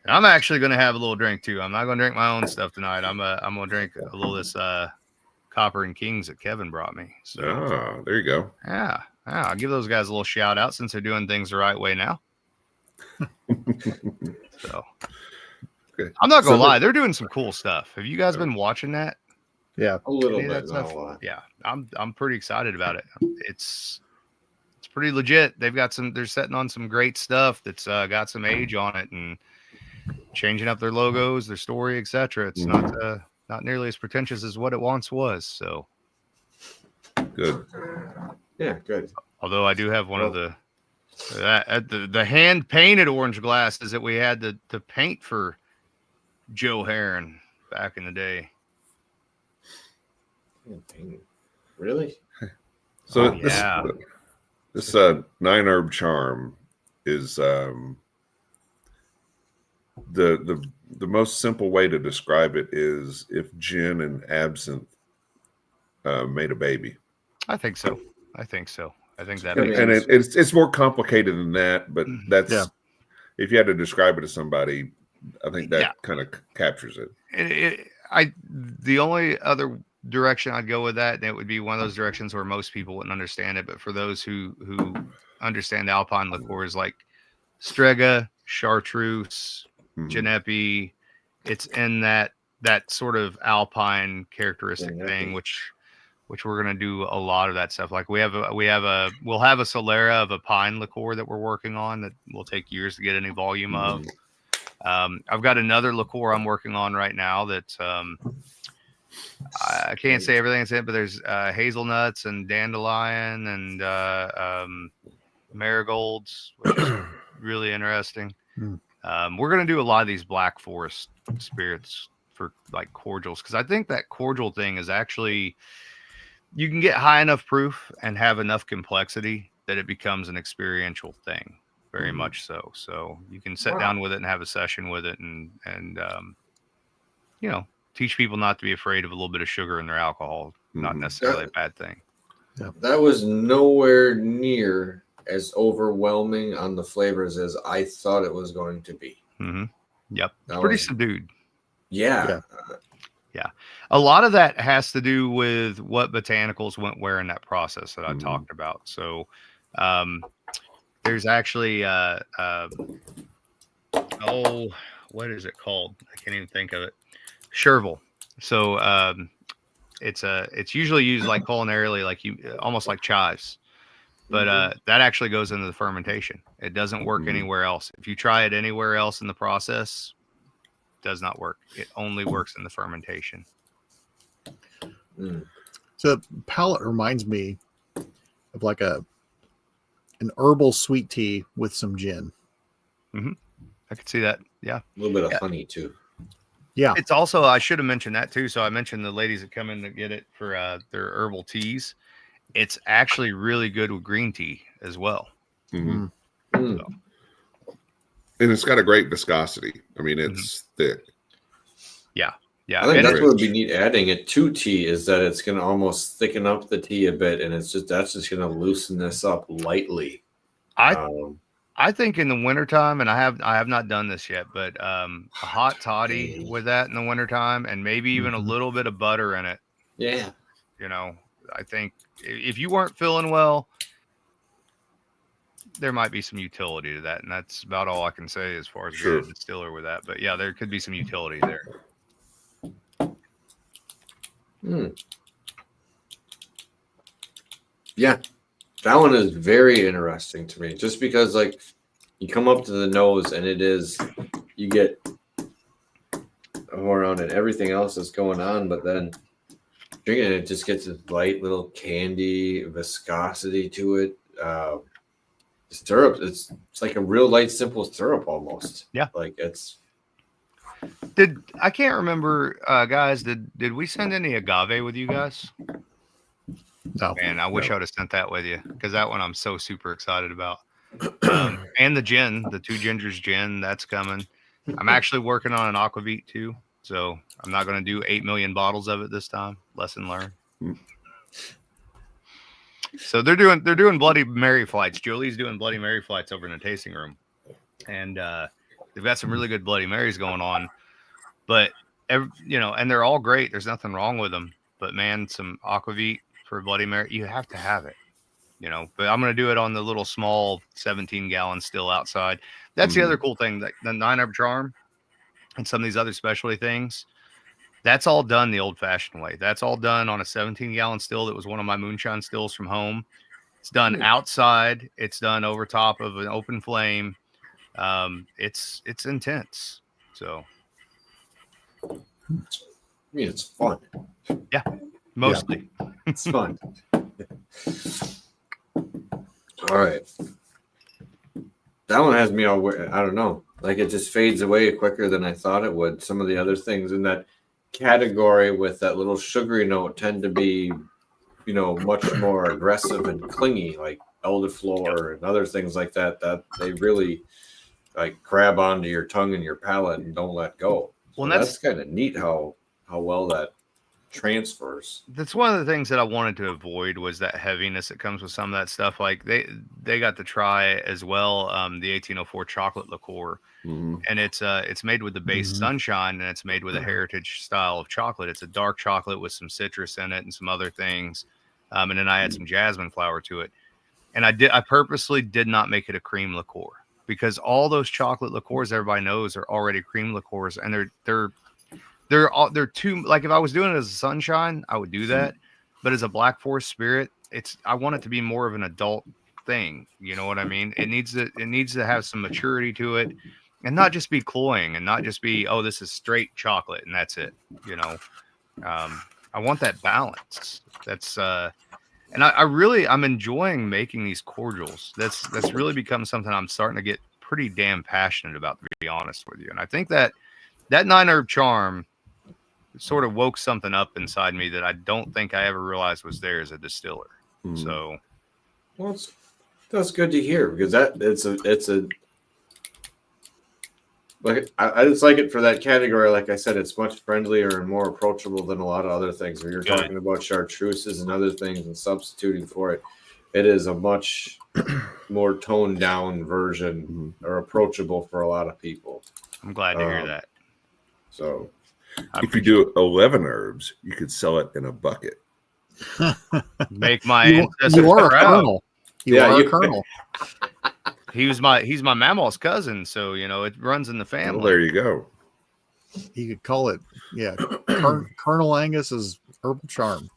and I'm actually going to have a little drink too. I'm not going to drink my own stuff tonight. I'm going to drink a little of this Copper and Kings that Kevin brought me. So, there you go. Yeah. I'll give those guys a little shout out since they're doing things the right way now. So, okay. I'm not gonna lie, they're doing some cool stuff. Have you guys been watching that? Yeah, a little bit. Not a lot. Yeah, I'm pretty excited about it. It's pretty legit. They're setting on some great stuff that's got some age on it and changing up their logos, their story, etc. It's not nearly as pretentious as what it once was. So good. Yeah, good. Although I do have one of the hand painted orange glasses that we had to paint for Joe Heron back in the day. Really? So this 9-herb charm is the most simple way to describe it is if gin and absinthe made a baby. I think so. I think that And, makes and sense. it's more complicated than that, but that's Yeah. if you had to describe it to somebody, I think that kind of captures it. The only other direction I'd go with that, and it would be one of those directions where most people wouldn't understand it, but for those who understand Alpine liqueurs like Strega, Chartreuse, Genepi, it's in that sort of Alpine characteristic thing, which we're gonna do a lot of that stuff. Like we'll have a Solera of a pine liqueur that we're working on that will take years to get any volume of. I've got another liqueur I'm working on right now that I can't say everything it's in, but there's hazelnuts and dandelion and marigolds, which is really interesting. We're going to do a lot of these black forest spirits for like cordials, because I think that cordial thing is actually, you can get high enough proof and have enough complexity that it becomes an experiential thing. Very much so. So you can sit down with it and have a session with it and teach people not to be afraid of a little bit of sugar in their alcohol. Not necessarily a bad thing. That was nowhere near as overwhelming on the flavors as I thought it was going to be. Yep. It's pretty subdued. Yeah. A lot of that has to do with what botanicals went where in that process that I talked about. So, there's actually what is it called? I can't even think of it. Chervil. So it's usually used like culinarily, like almost like chives, but that actually goes into the fermentation. It doesn't work anywhere else. If you try it anywhere else in the process, it does not work. It only works in the fermentation. So palate reminds me of like an herbal sweet tea with some gin. I could see that. Yeah. A little bit of honey too. Yeah. It's also, I should have mentioned that too. So I mentioned the ladies that come in to get it for their herbal teas. It's actually really good with green tea as well. And it's got a great viscosity. I mean, it's thick. Yeah. I think that's what would be neat adding it to tea, is that it's going to almost thicken up the tea a bit, and that's just going to loosen this up lightly. I think in the wintertime, and I have not done this yet, but a hot toddy with that in the wintertime, and maybe even a little bit of butter in it. Yeah. I think if you weren't feeling well, there might be some utility to that. And that's about all I can say as far as being a distiller with that. But yeah, there could be some utility there. Yeah. That one is very interesting to me, just because like you come up to the nose and you get around and everything else that's going on, but then drinking it just gets a light little candy viscosity to it. Syrup, it's like a real light, simple syrup almost. Yeah. Like it's. I can't remember, guys, did we send any agave with you guys? No. Man, I wish I would have sent that with you, because that one I'm so super excited about. And the gin, the Two Gingers gin, that's coming. I'm actually working on an aquavit too, so I'm not going to do 8 million bottles of it this time. Lesson learned. So they're doing Bloody Mary flights. Jolie's doing Bloody Mary flights over in the tasting room, and they've got some really good Bloody Marys going on. But and they're all great. There's nothing wrong with them. But man, some aquavit for Bloody Mary, you have to have it. But I'm going to do it on the little small 17-gallon still outside. That's the other cool thing. That the 9 Charm and some of these other specialty things, that's all done the old-fashioned way. That's all done on a 17-gallon still. That was one of my moonshine stills from home. It's done outside. It's done over top of an open flame. It's intense. So, I mean, it's fun. Yeah, mostly. Yeah, it's fun. All right. That one has me all, I don't know. Like it just fades away quicker than I thought it would. Some of the other things in that category with that little sugary note tend to be, much more aggressive and clingy, like elderflower and other things like that, that they really like grab onto your tongue and your palate and don't let go. Well, so that's kind of neat how well that transfers. That's one of the things that I wanted to avoid was that heaviness that comes with some of that stuff. Like they got to try as well the 1804 chocolate liqueur, and it's made with the base Sunshine, and it's made with a heritage style of chocolate. It's a dark chocolate with some citrus in it and some other things, and then I add some jasmine flower to it. And I purposely did not make it a cream liqueur because all those chocolate liqueurs everybody knows are already cream liqueurs, and they're too, like, if I was doing it as a Sunshine, I would do that. But as a Black Forest Spirit, I want it to be more of an adult thing. You know what I mean? It needs to have some maturity to it, and not just be cloying, and not just be, oh, this is straight chocolate and that's it. You know, I want that balance. That's and I'm enjoying making these cordials. That's really become something I'm starting to get pretty damn passionate about, to be honest with you. And I think that 9-herb charm sort of woke something up inside me that I don't think I ever realized was there as a distiller. So, well, that's good to hear, because it's a like I just like it for that category. Like I said, it's much friendlier and more approachable than a lot of other things. When you're talking about chartreuses and other things and substituting for it, it is a much more toned down version or approachable for a lot of people. I'm glad to hear that. So if you do 11 herbs, you could sell it in a bucket. Make my ancestors you are a proud. colonel. You are a colonel. He's my mammal's cousin, so you know it runs in the family. Well, there you go. You could call it, Colonel Angus's herbal charm.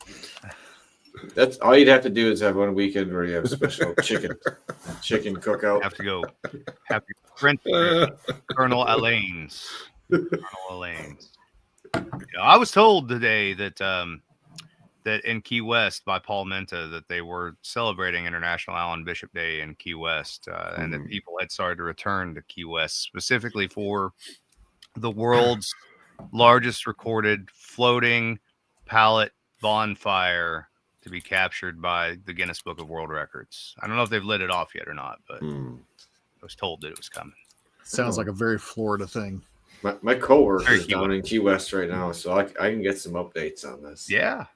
That's all you'd have to do is have one weekend where you have special chicken cookout. Have to go. Have to print Colonel Elaine's. I was told today that that in Key West by Paul Menta that they were celebrating International Alan Bishop Day in Key West, and that people had started to return to Key West specifically for the world's largest recorded floating pallet bonfire to be captured by the Guinness Book of World Records. I don't know if they've lit it off yet or not, but I was told that it was coming. Sounds like a very Florida thing. My coworker is down in Key West right now, so I can get some updates on this. Yeah.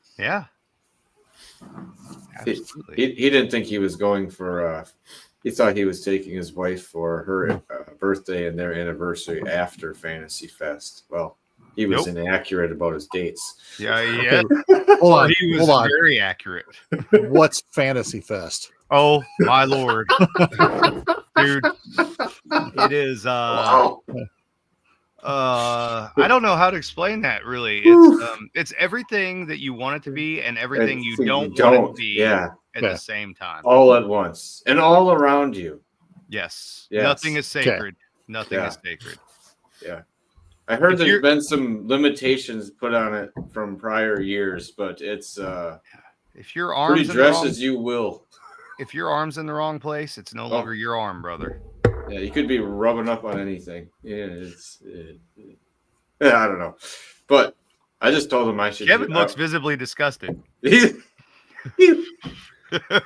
He didn't think he was going for. He thought he was taking his wife for her birthday and their anniversary after Fantasy Fest. Well, he was inaccurate about his dates. Yeah. Hold He was very accurate. What's Fantasy Fest? Oh my lord, dude! It is. I don't know how to explain that. Really, it's everything that you want it to be and everything you don't want it to be at the same time, all at once and all around you. Yes. Nothing is sacred. Okay. Nothing is sacred. Yeah. I heard there's been some limitations put on it from prior years, but it's if your arms pretty dress as you will. If your arm's in the wrong place, it's no longer your arm, brother. Yeah, you could be rubbing up on anything. Yeah, I don't know, but I just told him I should. Kevin looks visibly disgusted.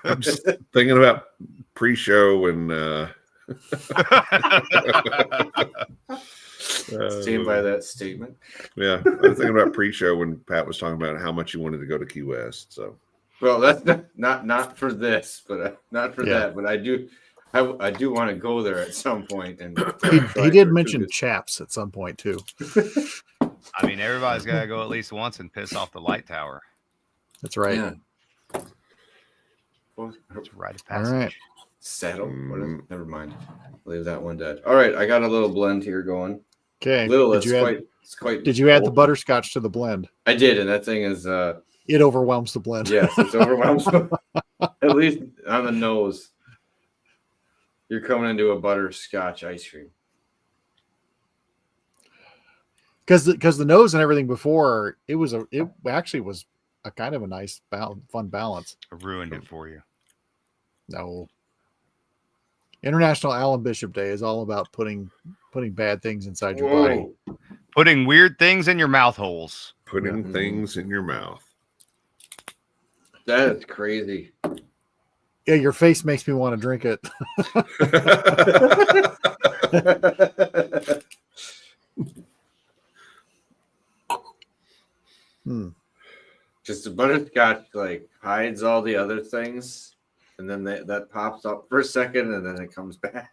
I'm just thinking about pre-show and stand by that statement. Yeah, I was thinking about pre-show when Pat was talking about how much he wanted to go to Key West. So, well, that's not for this, but not for that. But I do want to go there at some point. And he did mention chaps at some point too. I mean, everybody's got to go at least once and piss off the light tower. That's right. Yeah. It's right of passage. All right. Saddle. Never mind. Leave that one dead. All right, I got a little blend here going. Okay. It's quite. Did you add the butterscotch to the blend? I did, and that thing is. It overwhelms the blend. Yes, it's overwhelms. At least on the nose. You're coming into a butterscotch ice cream. Because the nose and everything before it actually was a kind of a nice fun balance. I ruined it for you. No. International Alan Bishop Day is all about putting bad things inside your body. Putting weird things in your mouth holes. Putting things in your mouth. That is crazy. Yeah, your face makes me want to drink it. Because the butterscotch like hides all the other things, and then that pops up for a second, and then it comes back.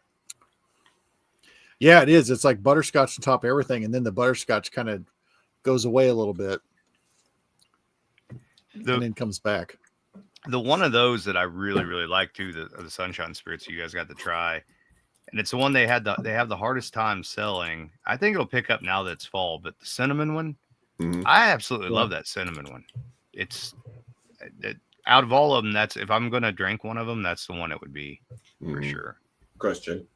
Yeah, it is. It's like butterscotch on top of everything, and then the butterscotch kind of goes away a little bit, and then comes back. The one of those that I really, really like too, the Sunshine Spirits you guys got to try, and it's the one they have the hardest time selling. I think it'll pick up now that it's fall, but the cinnamon one, I absolutely love that cinnamon one. It's out of all of them, that's if I'm gonna drink one of them, that's the one it would be for sure. Question.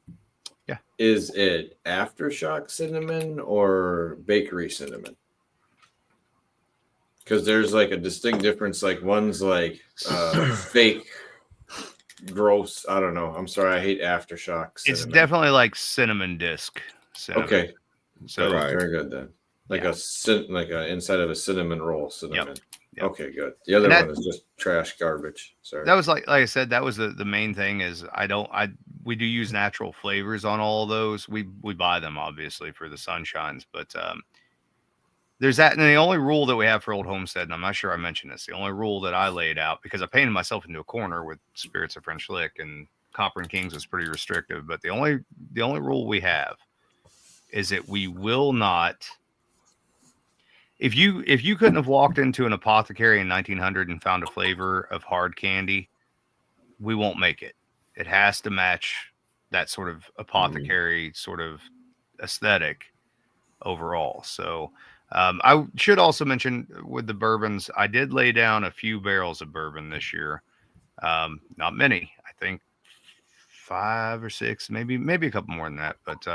Yeah. Is it aftershock cinnamon or bakery cinnamon? Because there's like a distinct difference. Like one's like fake, gross. I don't know. I'm sorry. I hate aftershock cinnamon. It's definitely like cinnamon disc. Cinnamon. Okay. So very good then. Like a inside of a cinnamon roll cinnamon. Yep. Okay, good. The other one is just trash garbage. Sorry. That was like I said, that was the main thing is we do use natural flavors on all of those. We buy them obviously for the Sunshines, but there's that. And the only rule that we have for Old Homestead, and I'm not sure I mentioned this, the only rule that I laid out, because I painted myself into a corner with Spirits of French Lick and Copper and Kings was pretty restrictive, but the only rule we have is that we will not. If you couldn't have walked into an apothecary in 1900 and found a flavor of hard candy, we won't make it. It has to match that sort of apothecary sort of aesthetic overall. So I should also mention with the bourbons, I did lay down a few barrels of bourbon this year. Not many. I think 5 or 6, maybe a couple more than that. But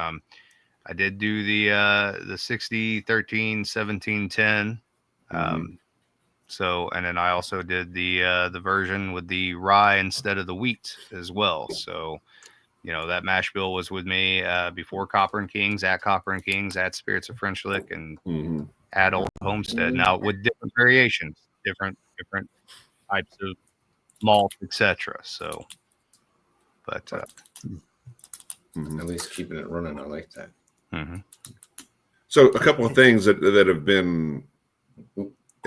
I did do the 60, 13, 17, 10. So, and then I also did the version with the rye instead of the wheat as well. So, that mash bill was with me before Copper and Kings, at Copper and Kings, at Spirits of French Lick, and at Old Homestead. Now with different variations, different types of malt, etc. So, but at least keeping it running, I like that. So a couple of things that have been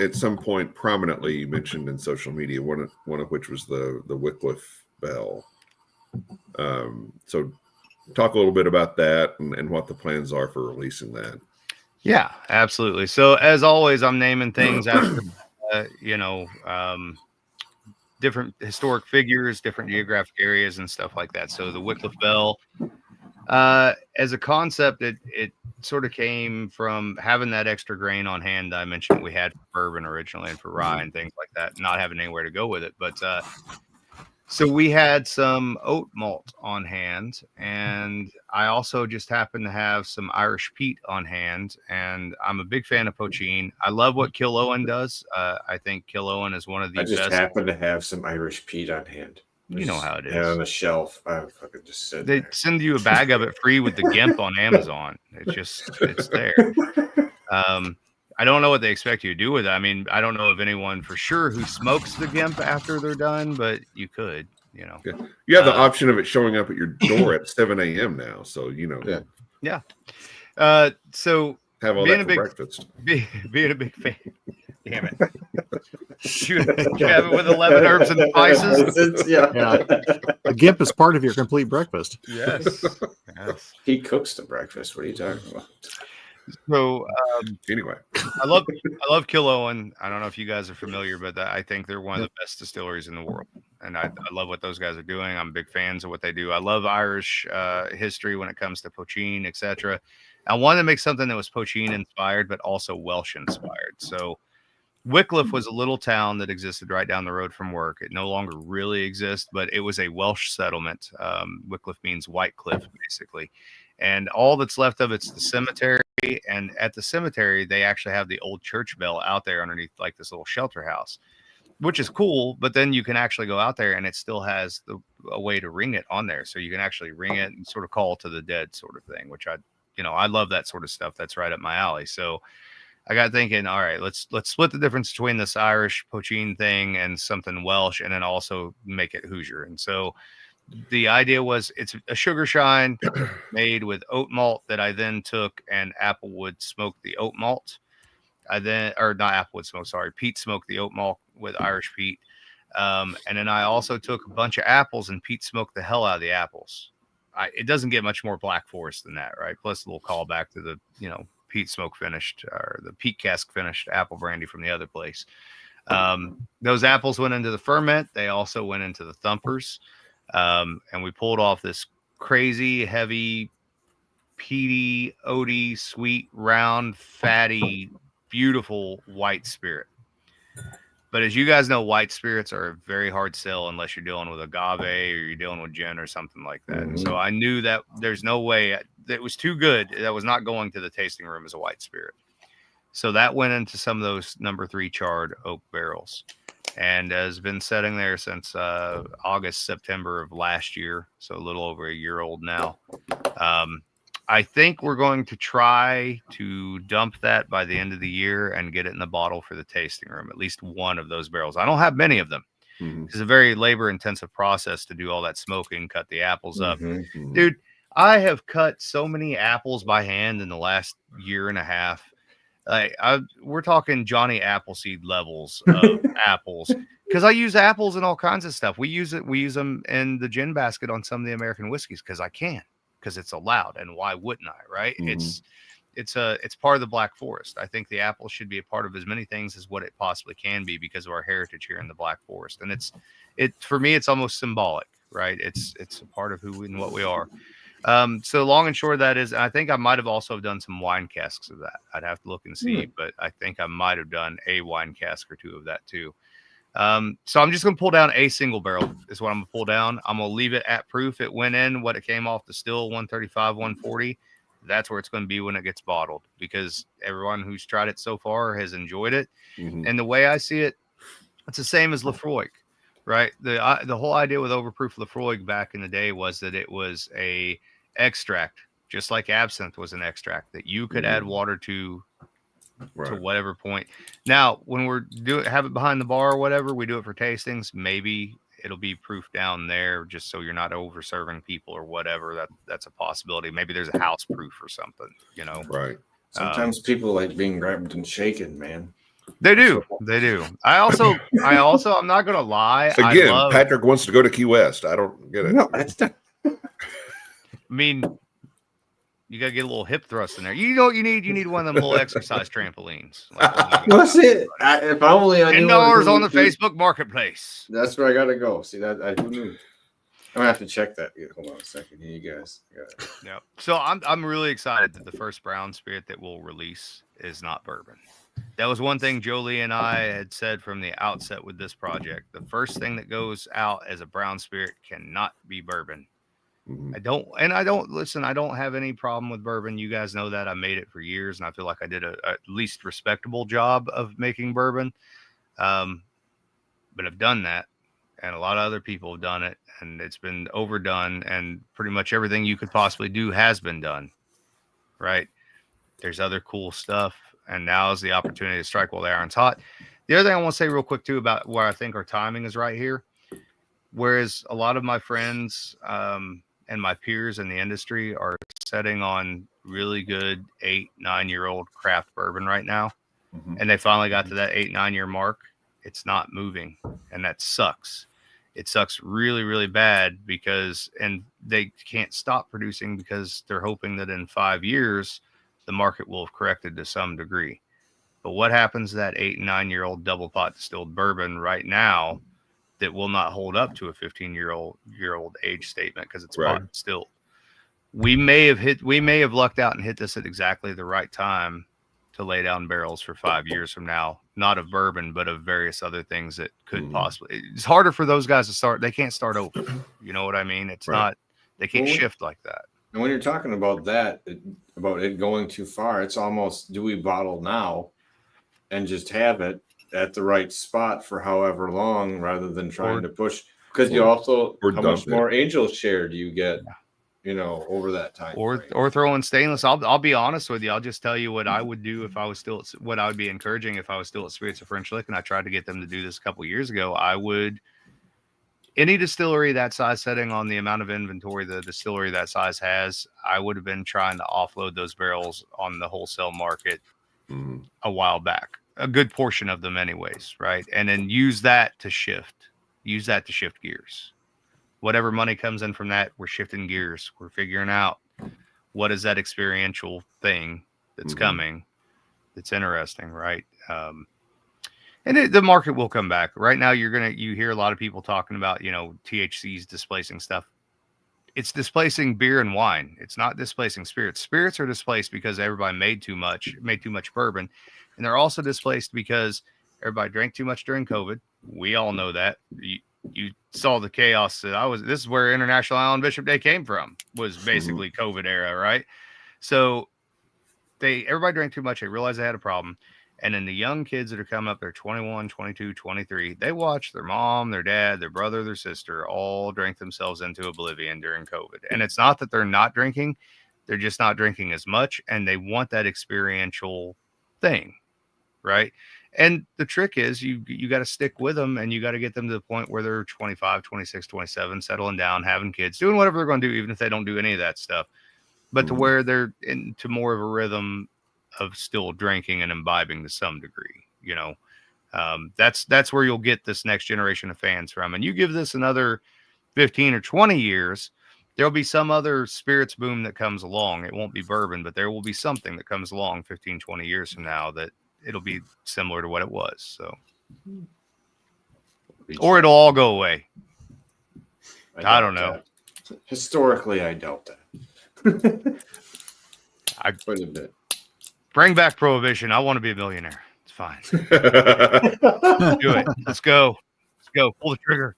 at some point prominently mentioned in social media, one of which was the Wycliffe Bell. So talk a little bit about that and what the plans are for releasing that. Yeah, absolutely. So as always, I'm naming things after, different historic figures, different geographic areas and stuff like that. So the Wycliffe Bell, as a concept, it sort of came from having that extra grain on hand that I mentioned we had for bourbon originally and for rye and things like that, not having anywhere to go with it. But so we had some oat malt on hand, and I also just happened to have some Irish peat on hand, and I'm a big fan of poachine. I love what Killowen does. I think Killowen is one of the best. I just happen to have some Irish peat on hand. You know how it is. On the shelf. I fucking just said they send you a bag of it free with the GIMP on Amazon. It's there. I don't know what they expect you to do with it. I mean, I don't know of anyone for sure who smokes the GIMP after they're done, but you could, You have the option of it showing up at your door at 7 a.m. now. So, Yeah. So have all that for breakfast. Being a big fan. Damn it. Shoot, you have it with 11 herbs and spices. Yeah. The GIMP is part of your complete breakfast. Yes. He cooks the breakfast. What are you talking about? So anyway, I love Killowen. I don't know if you guys are familiar, but I think they're one of the best distilleries in the world, and I love what those guys are doing. I'm big fans of what they do. I love Irish history when it comes to poachine, etc. I wanted to make something that was poachine inspired, but also Welsh inspired. So Wycliffe was a little town that existed right down the road from work. It no longer really exists, but it was a Welsh settlement. Wycliffe means white cliff, basically. And all that's left of it's the cemetery. And at the cemetery, they actually have the old church bell out there underneath like this little shelter house, which is cool. But then you can actually go out there and it still has a way to ring it on there. So you can actually ring it and sort of call to the dead sort of thing, which I love that sort of stuff. That's right up my alley. So I got thinking, all right, let's split the difference between this Irish poachine thing and something Welsh, and then also make it Hoosier. And so the idea was it's a sugar shine made with oat malt that I then took and applewood smoked the oat malt. or not applewood smoke, sorry, peat smoked the oat malt with Irish peat. And then I also took a bunch of apples and peat smoked the hell out of the apples. It doesn't get much more Black Forest than that, right? Plus a little callback to the, peat smoke finished or the peat cask finished apple brandy from the other place. Those apples went into the ferment. They also went into the thumpers. And we pulled off this crazy, heavy, peaty, oaty, sweet, round, fatty, beautiful white spirit. But as you guys know, white spirits are a very hard sell unless you're dealing with agave or you're dealing with gin or something like that. Mm-hmm. So I knew that there's no way that was too good. That was not going to the tasting room as a white spirit. So that went into some of those number 3 charred oak barrels and has been sitting there since August, September of last year. So a little over a year old now. I think we're going to try to dump that by the end of the year and get it in the bottle for the tasting room, at least one of those barrels. I don't have many of them. Mm-hmm. It's a very labor intensive process to do all that smoking, cut the apples up. Mm-hmm. Dude, I have cut so many apples by hand in the last year and a half. We're talking Johnny Appleseed levels of apples because I use apples and all kinds of stuff. We use them in the gin basket on some of the American whiskeys because I can. Because it's allowed, and why wouldn't I? Right? Mm-hmm. It's part of the Black Forest. I think the apple should be a part of as many things as what it possibly can be because of our heritage here in the Black Forest. And for me, it's almost symbolic, right? It's a part of who and what we are. So long and short of that is, I think I might have also done some wine casks of that. I'd have to look and see, but I think I might have done a wine cask or 2 of that too. So I'm just going to pull down a single barrel is what I'm going to pull down. I'm going to leave it at proof. It went in what it came off the still 135, 140. That's where it's going to be when it gets bottled because everyone who's tried it so far has enjoyed it. Mm-hmm. And the way I see it, it's the same as Lafroig, right? The whole idea with overproof Lafroig back in the day was that it was a extract, just like absinthe was an extract that you could add water to whatever point. Now, when we're have it behind the bar or whatever, we do it for tastings. Maybe it'll be proof down there just so you're not over serving people or whatever. That's a possibility. Maybe there's a house proof or something, Right. Sometimes people like being grabbed and shaken, man. They do. I also, I'm not going to lie. Again, Patrick wants to go to Key West. I don't get it. No, that's not. I mean, you got to get a little hip thrust in there. You know what you need? You need one of them little exercise trampolines. That's it. If only I knew. $10 on the Facebook Marketplace. That's where I got to go. See, that I knew. I'm going to have to check that. Hold on a second. You guys. Yeah. So I'm really excited that the first brown spirit that we'll release is not bourbon. That was one thing Jolie and I had said from the outset with this project. The first thing that goes out as a brown spirit cannot be bourbon. I don't have any problem with bourbon. You guys know that I made it for years and I feel like I did a at least respectable job of making bourbon. But I've done that and a lot of other people have done it and it's been overdone and pretty much everything you could possibly do has been done. Right. There's other cool stuff. And now is the opportunity to strike while the iron's hot. The other thing I want to say real quick too about where I think our timing is right here. Whereas a lot of my friends, and my peers in the industry are setting on really good 8-9-year-old craft bourbon right now. Mm-hmm. And they finally got to that 8-9 year mark. It's not moving. And that sucks. It sucks really, really bad and they can't stop producing because they're hoping that in 5 years, the market will have corrected to some degree. But what happens to that 8-9-year-old double pot distilled bourbon right now that will not hold up to a 15-year-old age statement because it's pot distilled? We may have lucked out and hit this at exactly the right time to lay down barrels for 5 years from now, not of bourbon, but of various other things that could possibly. It's harder for those guys to start. They can't start over. You know what I mean? It's not. They can't shift like that. And when you're talking about that, about it going too far, it's almost, do we bottle now and just have it at the right spot for however long rather than trying to push? Because you also, how much more angel share do you get, over that time? Or throw in stainless. I'll be honest with you. I'll just tell you what I would do if I was still, what I would be encouraging if I was still at Spirits of French Lick, and I tried to get them to do this a couple of years ago. I would, any distillery that size setting on the amount of inventory the distillery that size has, I would have been trying to offload those barrels on the wholesale market a while back, a good portion of them anyways, right? And then use that to shift gears. Whatever money comes in from that, we're shifting gears. We're figuring out what is that experiential thing that's coming that's interesting, right? And the market will come back. Right now, you hear a lot of people talking about, THC's displacing stuff. It's displacing beer and wine. It's not displacing spirits. Spirits are displaced because everybody made too much bourbon. And they're also displaced because everybody drank too much during COVID. We all know that. You saw the chaos that this is where International Alan Bishop Day came from, was basically COVID era, right? So everybody drank too much. They realized they had a problem. And then the young kids that are coming up, they're 21, 22, 23, they watch their mom, their dad, their brother, their sister all drink themselves into oblivion during COVID. And it's not that they're not drinking. They're just not drinking as much. And they want that experiential thing, right? And the trick is you got to stick with them, and you got to get them to the point where they're 25, 26, 27, settling down, having kids, doing whatever they're going to do, even if they don't do any of that stuff. But to where they're into more of a rhythm of still drinking and imbibing to some degree, that's where you'll get this next generation of fans from. And you give this another 15 or 20 years, there'll be some other spirits boom that comes along. It won't be bourbon, but there will be something that comes along 15, 20 years from now that it'll be similar to what it was. So, or it'll all go away. I don't know. That. Historically, I doubt that. I quite a bit. Bring back prohibition. I want to be a millionaire. It's fine. Do it. Let's go. Pull the trigger.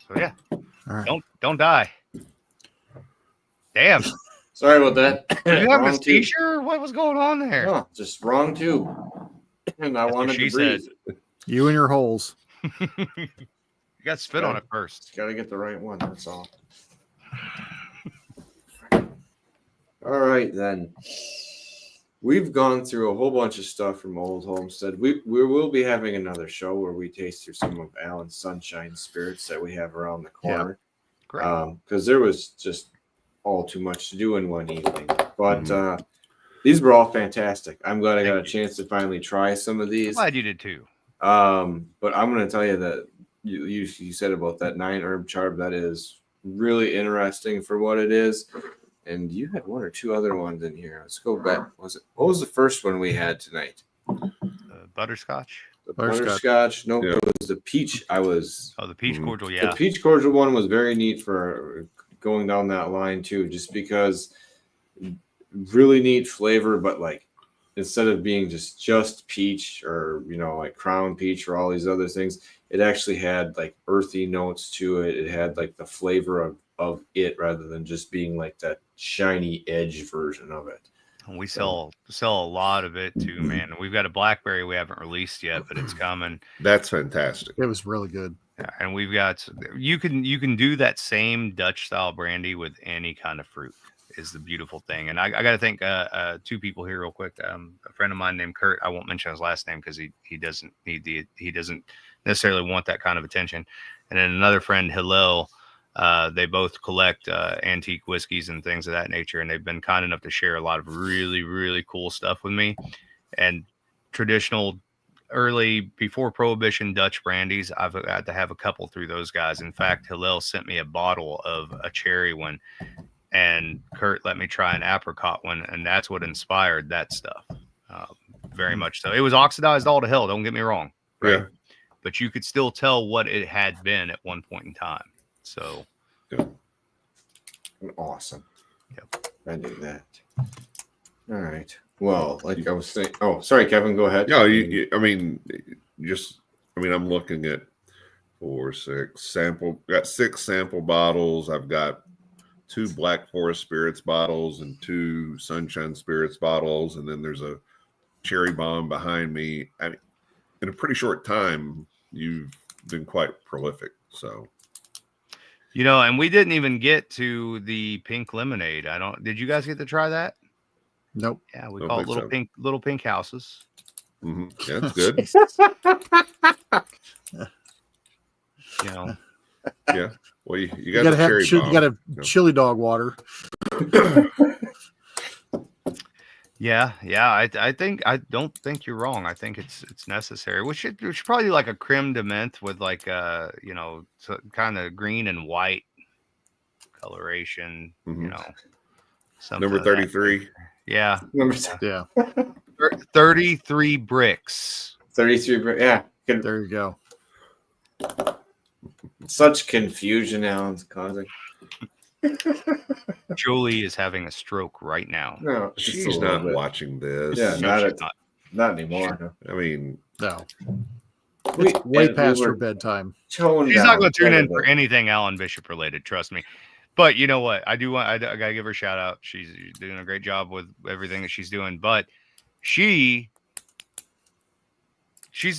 So yeah. All right. Don't die. Damn. Sorry about that. Did you have a seizure? What was going on there? No, just wrong too. And I wanted to breathe. You and your holes. You got spit on it first. Got to get the right one. That's all. All right, then. We've gone through a whole bunch of stuff from Old Homestead. We will be having another show where we taste through some of Alan's Sunshine spirits that we have around the corner. Great. Because there was just all too much to do in one evening. But these were all fantastic. I'm glad I got a chance to finally try some of these. Glad you did too. But I'm going to tell you that you said about that 9 herb charb. That is really interesting for what it is. And you had 1 or 2 other ones in here. Let's go back. What was the first one we had tonight? Butterscotch. The butterscotch. No, it was the peach. The peach cordial. Yeah. The peach cordial one was very neat for going down that line too, just because really neat flavor, but like instead of being just peach or like crown peach or all these other things, it actually had like earthy notes to it. It had like the flavor of it rather than just being like that shiny edge version of it. We sell a lot of it too, man. We've got a blackberry we haven't released yet, but it's coming. That's fantastic. It was really good. Yeah, and we've got you can do that same Dutch style brandy with any kind of fruit is the beautiful thing. And I got to thank 2 people here real quick. A friend of mine named Kurt. I won't mention his last name because he doesn't necessarily want that kind of attention. And then another friend, Hillel. They both collect antique whiskeys and things of that nature, and they've been kind enough to share a lot of really, really cool stuff with me. And traditional, early, before Prohibition Dutch brandies, I've had to have a couple through those guys. In fact, Hillel sent me a bottle of a cherry one, and Kurt let me try an apricot one, and that's what inspired that stuff. Very much so. It was oxidized all to hell, don't get me wrong. Right? Yeah. But you could still tell what it had been at one point in time. So, awesome. Yep. I knew that. All right. Well, like I was saying. Oh, sorry, Kevin. Go ahead. No, I'm looking at 4, 6 sample. Got 6 sample bottles. I've got 2 Black Forest Spirits bottles and 2 Sunshine Spirits bottles, and then there's a Cherry Bomb behind me. I mean, in a pretty short time, you've been quite prolific. So. And we didn't even get to the pink lemonade. Did you guys get to try that? Nope. Yeah, we call it little pink houses. Mm-hmm. Yeah, that's good. Yeah. Well, you got the cherry bomb. You got a chili dog water. Yeah. I don't think you're wrong. I think it's necessary. We should probably do like a creme de menthe with like kind of green and white coloration. Mhm. Something Number 33. Yeah. Yeah. 33 bricks. 33. Yeah. There you go. Such confusion Alan's causing. Julie is having a stroke right now. No, just a She's little not bit. watching this. Yeah, No, she's not anymore. No. I mean, No. We, Way and past we her were bedtime. toned She's down not going to tune quite a in for bit. anything Alan Bishop related, trust me. But you know what? I gotta give her a shout out. She's doing a great job with everything that she's doing. But she's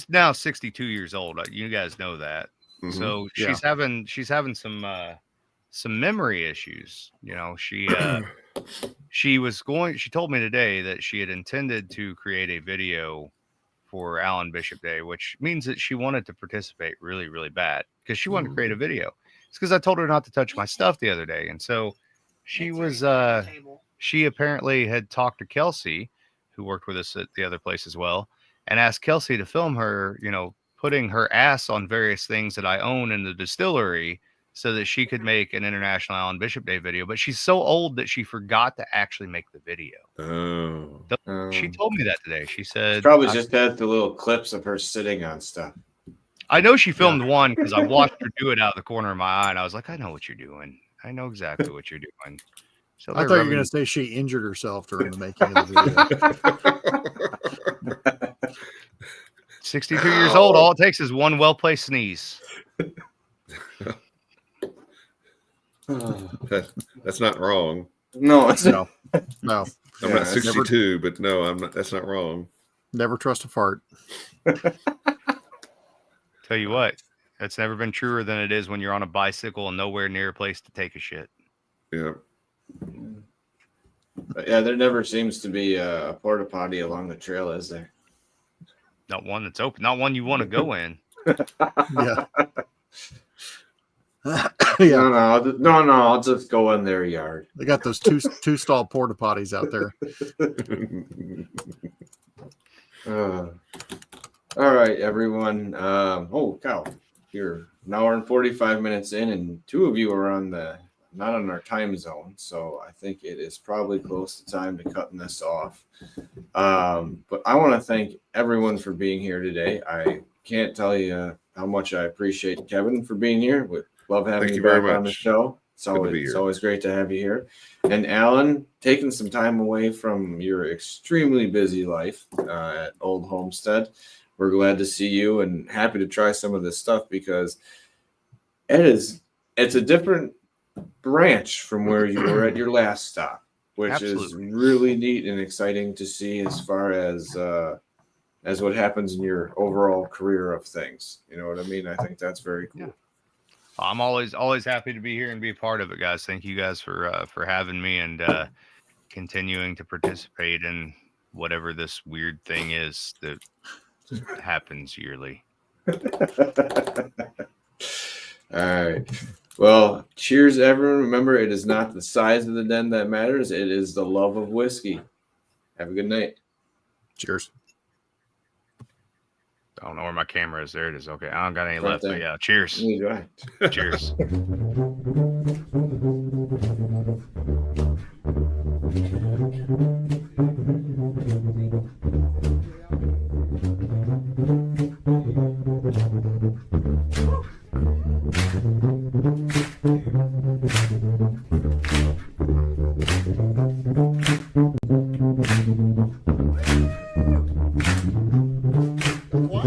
now 62 years old. You guys know that. mhm. So Yeah. she's having some memory issues. She told me today that she had intended to create a video for Alan Bishop Day, which means that she wanted to participate really, really bad because she wanted to create a video. It's because I told her not to touch my stuff the other day. And so she she apparently had talked to Kelsey, who worked with us at the other place as well, and asked Kelsey to film her, putting her ass on various things that I own in the distillery so that she could make an International Alan Bishop Day video. But she's so old that she forgot to actually make the video. Oh. She told me that today. She said, Probably just had the little clips of her sitting on stuff. I know she filmed one because I watched her do it out of the corner of my eye, and I was like, I know what you're doing. I know exactly what you're doing. So I thought you were going to say she injured herself during the making of the video. 62 years old. All it takes is one well-placed sneeze. That's not wrong. No, it's No. I'm Yeah, not it's 62, but no, I'm not. That's not wrong. Never trust a fart. Tell you what, that's never been truer than it is when you're on a bicycle and nowhere near a place to take a shit. Yeah. But yeah, there never seems to be a porta potty along the trail, is there? Not one that's open. Not one you want to go in. Yeah. No, I'll just go in their yard. They got those two stall porta potties out there. All right, everyone. Oh, cow. You're an hour and 45 minutes in, and two of you are not on our time zone. So I think it is probably close to time to cutting this off. But I want to thank everyone for being here today. I can't tell you how much I appreciate Kevin for being here. We love having Thank you you very back on the much. show. It's Good to be here. always great to have you here. And Alan, taking some time away from your extremely busy life at Old Homestead. We're glad to see you and happy to try some of this stuff because it's a different branch from where you were at your last stop, which Absolutely. is really neat and exciting to see as far as what happens in your overall career of things. You know what I mean? I think that's very cool. Yeah. I'm always happy to be here and be a part of it, guys. Thank you guys for having me and continuing to participate in whatever this weird thing is that happens yearly. All right. Well, cheers, everyone. Remember, it is not the size of the den that matters. It is the love of whiskey. Have a good night. Cheers. I don't know where my camera is. There it is. Okay. I don't got any Right left. there. But yeah, cheers. Neither do I. Cheers. What?